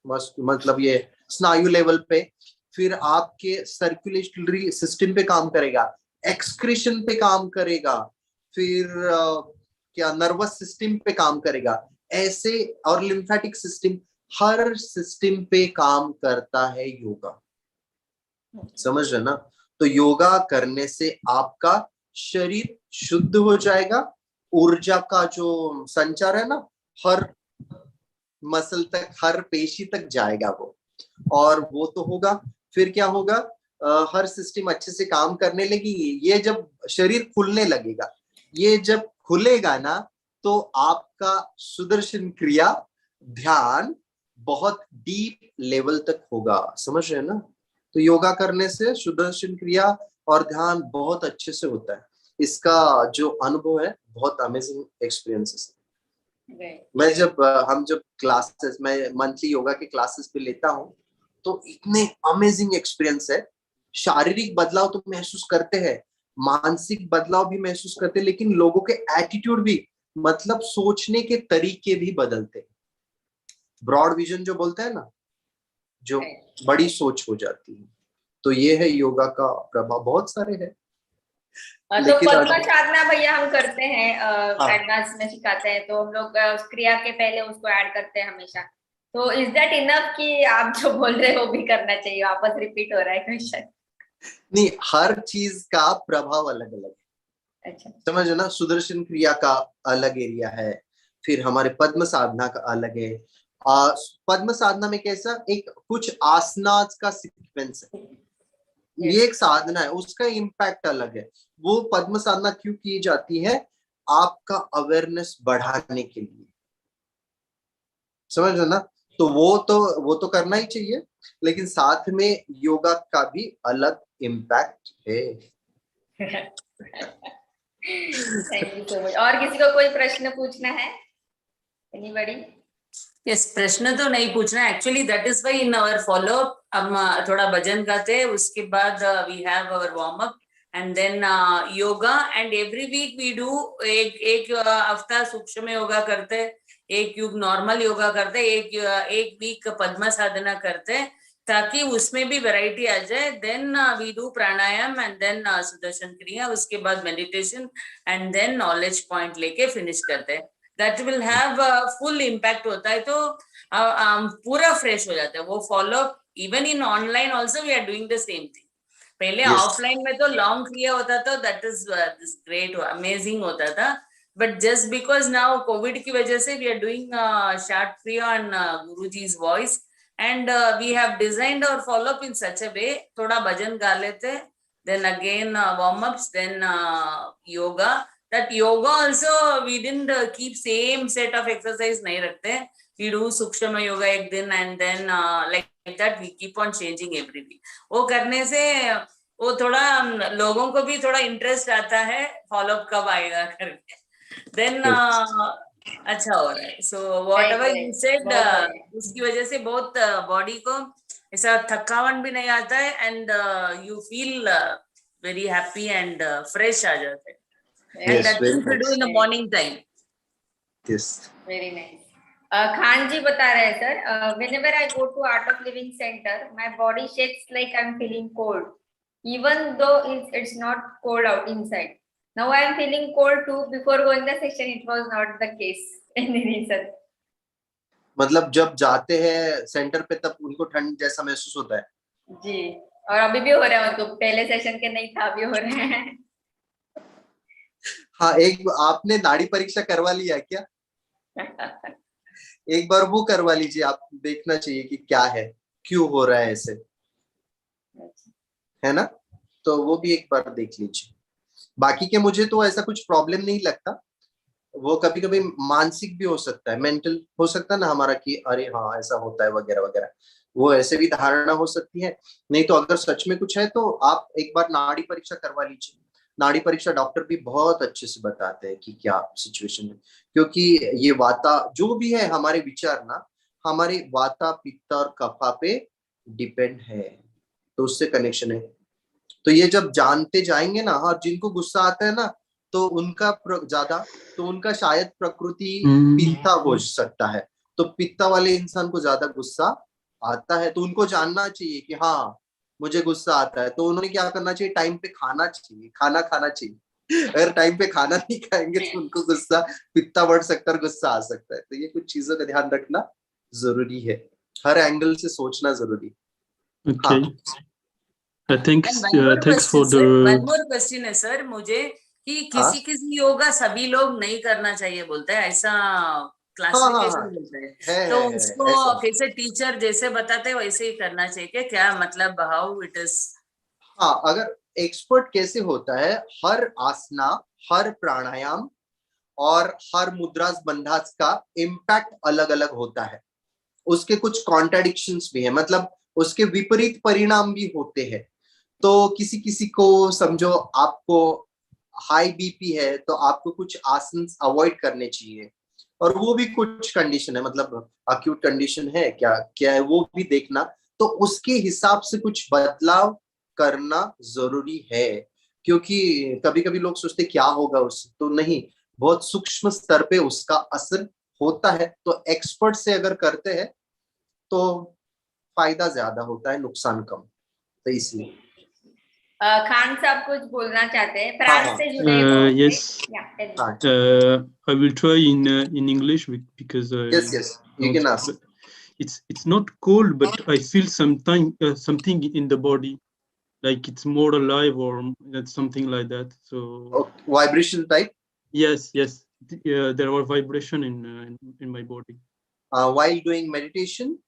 मतलब ये स्नायु लेवल पे, फिर आपके सर्कुलेटरी सिस्टम पे काम करेगा, एक्सक्रीशन पे काम करेगा, फिर क्या नर्वस सिस्टम पे काम करेगा, ऐसे, और लिम्फेटिक सिस्टम, हर सिस्टम पे काम करता है योगा, समझ रहे ना। तो योगा करने से आपका शरीर शुद्ध हो जाएगा, ऊर्जा का जो संचार है ना, हर मसल तक, हर पेशी तक जाएगा वो, और वो तो होगा। फिर क्या होगा, हर सिस्टम अच्छे से काम करने लगेगी। ये जब शरीर खुलने लगेगा, ये जब खुलेगा ना, तो आपका सुदर्शन क्रिया ध्यान बहुत डीप लेवल तक होगा, समझ रहे हैं ना। तो योगा करने से सुदर्शन क्रिया और ध्यान बहुत अच्छे से होता है। इसका जो अनुभव है, बहुत अमेजिंग एक्सपीरियंसेस। हम जब क्लासेस, मैं मंथली योगा के क्लासेस पे लेता हूँ, तो इतने अमेजिंग एक्सपीरियंस है। शारीरिक बदलाव तो महसूस करते हैं, मानसिक बदलाव भी महसूस करते हैं, लेकिन लोगों के एटीट्यूड भी, मतलब सोचने के तरीके भी बदलते हैं। ब्रॉड विजन जो बोलते हैं ना, जो बड़ी सोच हो जाती है। तो ये है योगा का प्रभाव, बहुत सारे हैं। तो लेकिन पद्म साधना भैया हम करते हैं, हाँ, एडवांस में सिखाते हैं, तो हम लोग उस क्रिया के पहले उसको ऐड करते हैं हमेशा। तो इज दैट इनफ कि आप जो बोल रहे हो वो भी करना चाहिए? वापस रिपीट हो रहा है क्वेश्चन। नहीं, हर चीज का प्रभाव अलग अलग है, अच्छा। समझो ना। सुदर्शन क्रिया का अलग एरिया है, फिर हमारे पद्म साधना का अलग है। पद्म साधना में कैसा, एक कुछ आसनास का सीक्वेंस है, ये एक साधना है, उसका इम्पैक्ट अलग है। वो पद्म साधना क्यों की जाती है, आपका अवेयरनेस बढ़ाने के लिए, समझ रहे ना। तो वो तो करना ही चाहिए, लेकिन साथ में योगा का भी अलग इम्पैक्ट है। Thank you so much. और किसी को कोई प्रश्न पूछना है? एनीबॉडी? यस, प्रश्न तो नहीं पूछना actually, that is why in our follow up हम थोड़ा भजन गाते हैं, उसके बाद we have our warm up and then yoga, and every week we do एक हफ्ता सूक्ष्म योगा करते हैं, एक युग नॉर्मल योगा करते हैं, एक वीक पद्म साधना करते हैं, ताकि उसमें भी वैरायटी आ जाए। Then we do pranayama and then Sudarshan Kriya, उसके बाद meditation and then knowledge point लेके फिनिश करते हैं। That will have full impact होता है, तो पूरा फ्रेश हो जाता है वो follow. Even in online also we are doing the same thing. पहले Yes. ऑफलाइन में तो लॉन्ग क्रिया होता था, दैट इज ग्रेट, अमेजिंग होता था, but just because now covid की वजह से we are doing short kriya on गुरुजी's voice, and we have designed our follow up in such a way, थोड़ा भजन गा लेते, then again warm ups, then yoga. That yoga also we didn't keep same set of exercise nahi rakhte, we do sukshma yoga ek din and then like that we keep on changing every week. वो करने से वो थोड़ा लोगों को भी थोड़ा interest आता है, फॉलो अप कब आएगा करके, देन अच्छा हो रहा है। So what ever you said, उसकी वजह से बहुत बॉडी को ऐसा थकावट भी नहीं आता है, and you feel very happy and fresh आ जाते हैं, and Yes, that very we do nice. In the morning time. Yes. Very nice. Khan ji बता रहे हैं sir, whenever I go to Art of Living Center, my body shakes like I'm feeling cold, even though it's not cold out inside. Now I am feeling cold too. Before going the session, it was not the case. Any reason? मतलब जब जाते हैं centre पे तब उनको ठंड जैसा महसूस होता है? जी, और अभी भी हो रहा है, तो पहले सेशन के नहीं था, अभी हो रहे हैं। हाँ, एक आपने नाड़ी परीक्षा करवा लिया क्या? एक बार वो करवा लीजिए, आप देखना चाहिए कि क्या है, क्यों हो रहा है ऐसे, है ना? तो वो भी एक बार देख लीजिए। बाकी के मुझे तो ऐसा कुछ प्रॉब्लम नहीं लगता, वो कभी कभी मानसिक भी हो सकता है, मेंटल हो सकता है ना हमारा, कि अरे हाँ ऐसा होता है वगैरह वगैरह, वो ऐसे भी धारणा हो सकती है। नहीं तो अगर सच में कुछ है तो आप एक बार नाड़ी परीक्षा करवा लीजिए। नाड़ी परीक्षा डॉक्टर भी बहुत अच्छे से बताते हैं कि क्या सिचुएशन है, क्योंकि ये वाता जो भी है हमारे विचार ना, हमारे वाता पित्त और कफा पे डिपेंड है, तो उससे कनेक्शन है। तो ये जब जानते जाएंगे ना, हाँ जिनको गुस्सा आता है ना, तो उनका ज्यादा, तो उनका शायद प्रकृति पित्ता हो सकता है, तो पित्ता वाले इंसान को ज्यादा गुस्सा आता है, तो उनको जानना चाहिए कि हाँ मुझे गुस्सा आता है, तो उन्होंने क्या करना चाहिए, टाइम पे खाना चाहिए, खाना खाना चाहिए। अगर टाइम पे खाना नहीं खाएंगे तो उनको गुस्सा, पित्ता बढ़ सकता है और गुस्सा आ सकता है। तो ये कुछ चीजों का ध्यान रखना जरूरी है, हर एंगल से सोचना जरूरी। हाँ Okay. Thanks. And one more Thanks for question, sir. One the. more question है सर मुझे, कि हाँ किसी किसी योगा सभी लोग नहीं करना चाहिए बोलते हैं, ऐसा हाँ हाँ हाँ, क्लासिफिकेशन बोलते हैं, है तो है उसको ऐसा। कैसे टीचर जैसे बताते हैं वैसे ही करना चाहिए क्या? क्या मतलब हाउ इट इज? हाँ, अगर एक्सपर्ट कैसे होता है, हर आसना, हर प्राणायाम और हर मुद्रास बंधास का इम्पैक्ट अलग अलग होता है, उसके कुछ कॉन्ट्राडिक्शंस भी है, मतलब उसके विपरीत परिणाम भी होते हैं। तो किसी किसी को समझो, आपको हाई बीपी है तो आपको कुछ आसन अवॉइड करने चाहिए, और वो भी कुछ कंडीशन है, मतलब अक्यूट कंडीशन है क्या क्या है वो भी देखना, तो उसके हिसाब से कुछ बदलाव करना जरूरी है। क्योंकि कभी कभी लोग सोचते क्या होगा उससे, तो नहीं, बहुत सूक्ष्म स्तर पे उसका असर होता है। तो एक्सपर्ट से अगर करते हैं तो फायदा ज्यादा होता है, नुकसान कम, तो इसलिए। खान साहब कुछ बोलना चाहते हैं, हाँ फ्रांस हाँ से जुड़े हैं वो। Yes. Yeah, tell me. हाँ, I will try in English because yes yes, you don't can speak. Ask. It's not cold, but I feel something in the body, like it's more alive or that's something like that. So vibration type, yes, there are vibration in my body. while doing meditation.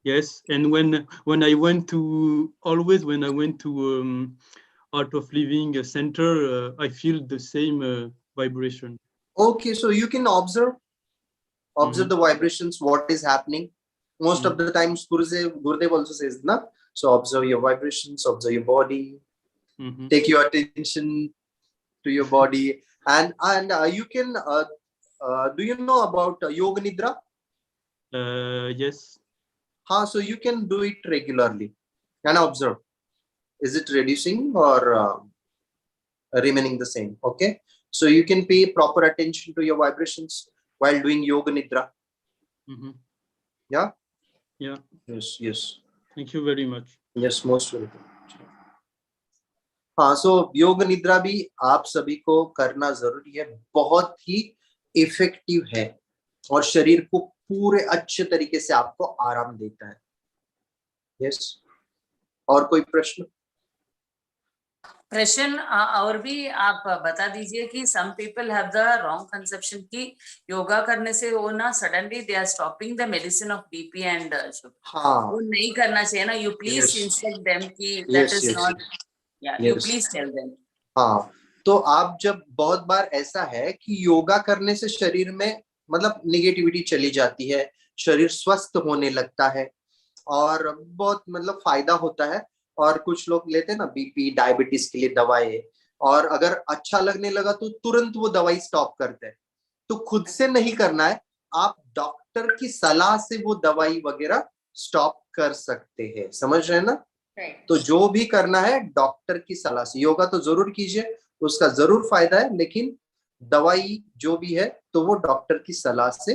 Yes, and when I went to Art of Living Center, I feel the same vibration. Okay, so you can observe the vibrations, what is happening. Most of the times Gurudev also says na, so observe your vibrations, observe your body, take your attention to your body. And you can do you know about yoga nidra? Yes. So you can do it regularly and observe, is it reducing or remaining the same. Okay, so you can pay proper attention to your vibrations while doing yoga nidra. Yeah. Yes. Thank you very much. Yes, most welcome. हाँ, सो योग निद्रा भी आप सभी को करना जरूरी है, बहुत ही इफेक्टिव है और शरीर को पूरे अच्छे तरीके से आपको आराम देता है। यस, और कोई प्रश्न? और भी आप बता दीजिए कि some people have the wrong conception कि योगा करने से वो ना suddenly they are stopping the medicine of BP and sugar. हाँ, वो नहीं करना चाहिए ना। यू प्लीज इंस्ट्रक्ट देम कि that is not, you please tell them. हाँ, तो आप जब बहुत बार ऐसा है कि योगा करने से शरीर में मतलब निगेटिविटी चली जाती है, शरीर स्वस्थ होने लगता है और बहुत मतलब फायदा होता है, और कुछ लोग लेते हैं ना बीपी डायबिटीज के लिए दवाएं, और अगर अच्छा लगने लगा तो तुरंत वो दवाई स्टॉप करते हैं। तो खुद से नहीं करना है, आप डॉक्टर की सलाह से वो दवाई वगैरह स्टॉप कर सकते हैं, समझ रहे हैं ना? तो जो भी करना है डॉक्टर की सलाह से। योगा तो जरूर कीजिए, उसका जरूर फायदा है, लेकिन दवाई जो भी है तो वो डॉक्टर की सलाह से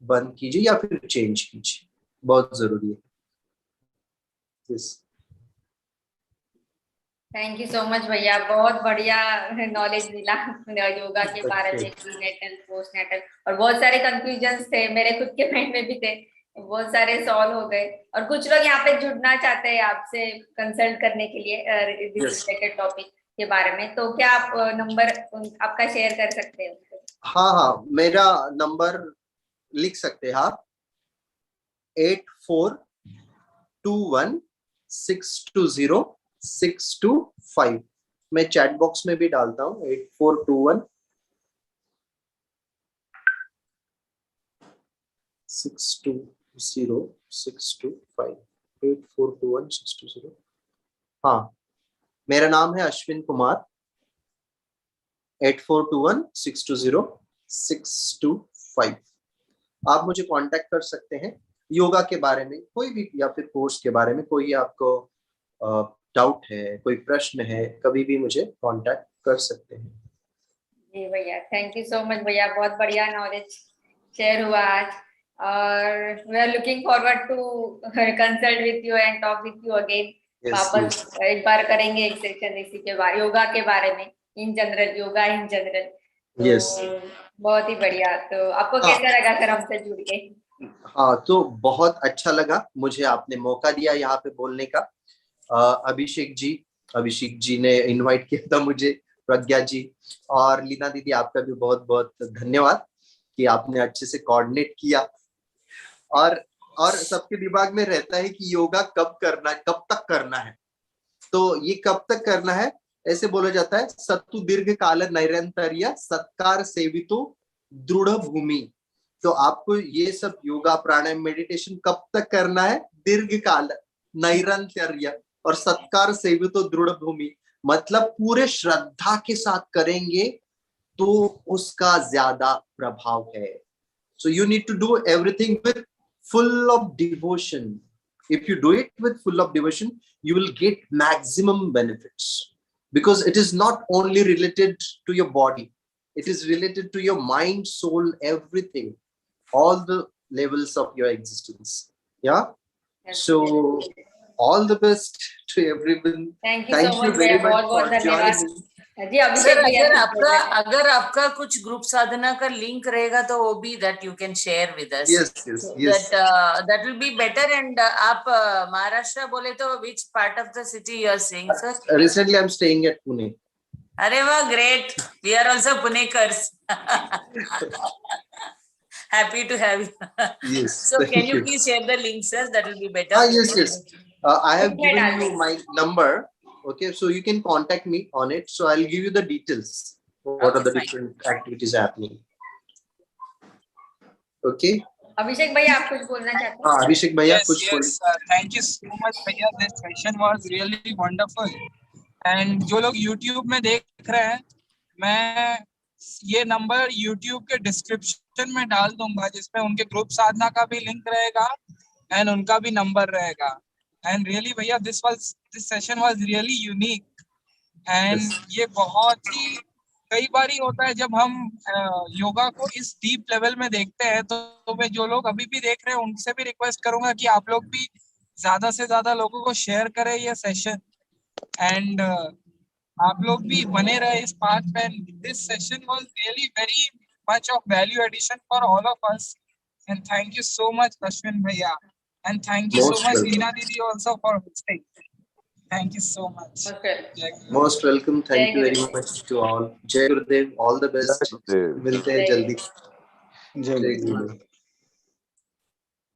बंद कीजिए या फिर चेंज कीजिए, बहुत जरूरी है। yes. Thank you so much भैया, बहुत बढ़िया नॉलेज मिला योगा के बारे में, प्रीनेटल पोस्टनेटल, और बहुत सारे कंफ्यूजन थे मेरे खुद के माइंड में भी थे, बहुत सारे सॉल्व हो गए। और कुछ लोग यहाँ पे जुड़ना चाहते हैं आपसे कंसल्ट करने के लिए दिस रिलेटेड टॉपिक के बारे में, तो क्या आप नंबर आपका शेयर कर सकते हैं? हाँ हाँ, मेरा नंबर लिख सकते हैं आप, 8421620625। मैं चैट बॉक्स में भी डालता हूँ, 8421620625, 8421620625। हाँ, मेरा नाम है अश्विन कुमार, 8421620625। आप मुझे कांटेक्ट कर सकते हैं योगा के बारे में कोई भी, या फिर कोर्स के बारे में कोई आपको डाउट है, कोई प्रश्न है, कभी भी मुझे कांटेक्ट कर सकते हैं। जी भैया, थैंक यू सो मच भैया, बहुत बढ़िया नॉलेज शेयर हुआ आज, और we are looking forward to consult with you and talk with you again. वापस एक बार करेंगे एक सेशन इसी के बारे, योगा के बारे में, in general, yoga in general. बहुत ही बढ़िया। तो आपको कैसा लगा सर हमसे जुड़ के? हाँ, तो बहुत अच्छा लगा मुझे, आपने मौका दिया यहाँ पे बोलने का। अभिषेक जी ने इनवाइट किया था मुझे, प्रज्ञा जी और लीना दीदी, आपका भी बहुत बहुत धन्यवाद कि आपने अच्छे से कोऑर्डिनेट किया। और सबके दिमाग में रहता है कि योगा कब करना है, कब तक करना है। तो ये कब तक करना है, ऐसे बोला जाता है, सत्तु दीर्घ काल नैरंतर्य सत्कार सेवितो दृढ़ भूमि। तो आपको ये सब योगा प्राणायाम मेडिटेशन कब तक करना है? दीर्घ काल नैरंतर्य और सत्कार सेवितो दृढ़ भूमि, मतलब पूरे श्रद्धा के साथ करेंगे तो उसका ज्यादा प्रभाव है। So you need to do everything with full of devotion. If you do it with full of devotion, you will get maximum benefits, because it is not only related to your body, it is related to your mind, soul, everything, all the levels of your existence. Yeah. So all the best to everyone. Thank you so much very much for joining. जी sir, अगर आपका कुछ group साधना का link रहेगा तो वो भी that you can share with us. Yes. That will be better. And आप महाराष्ट्र बोले तो which part of the city you are staying, sir? Recently I'm staying at Pune. अरे वाह, great. We are also Punekars. Happy to have you. Yes. So can you please share the link, sir? That will be better. Yes. I have given you my number. Okay, so you can contact me on it. So I'll give you the details. What are the different activities happening? Okay. अभिषेक भैया, आप कुछ बोलना चाहते हैं? हाँ, अभिषेक भैया कुछ बोल। Thank you so much भैया. This session was really wonderful. And जो लोग YouTube में देख रहे हैं, मैं ये नंबर YouTube के डिस्क्रिप्शन में डाल दूंगा, जिसमें उनके ग्रुप साधना का भी लिंक रहेगा एंड उनका भी नंबर रहेगा। And really भैया, this session was really unique. And ये बहुत ही कई बार ही होता है जब हम योगा को इस डीप लेवल में देखते हैं, तो मैं जो लोग अभी भी देख रहे हैं उनसे भी रिक्वेस्ट करूंगा कि आप लोग भी ज्यादा से ज्यादा लोगों को शेयर करें ये सेशन, एंड आप लोग भी बने रहे इस पाथ पे। This session was really very much of value addition for all of us, and thank you so much Ashwin भैया, and thank you so much Leena दीदी also for hosting. Thank you so much. Okay. Most welcome. Thank you very much to all. Jai Gurudev. All the best. मिलते हैं जल्दी। जय गुरुदेव।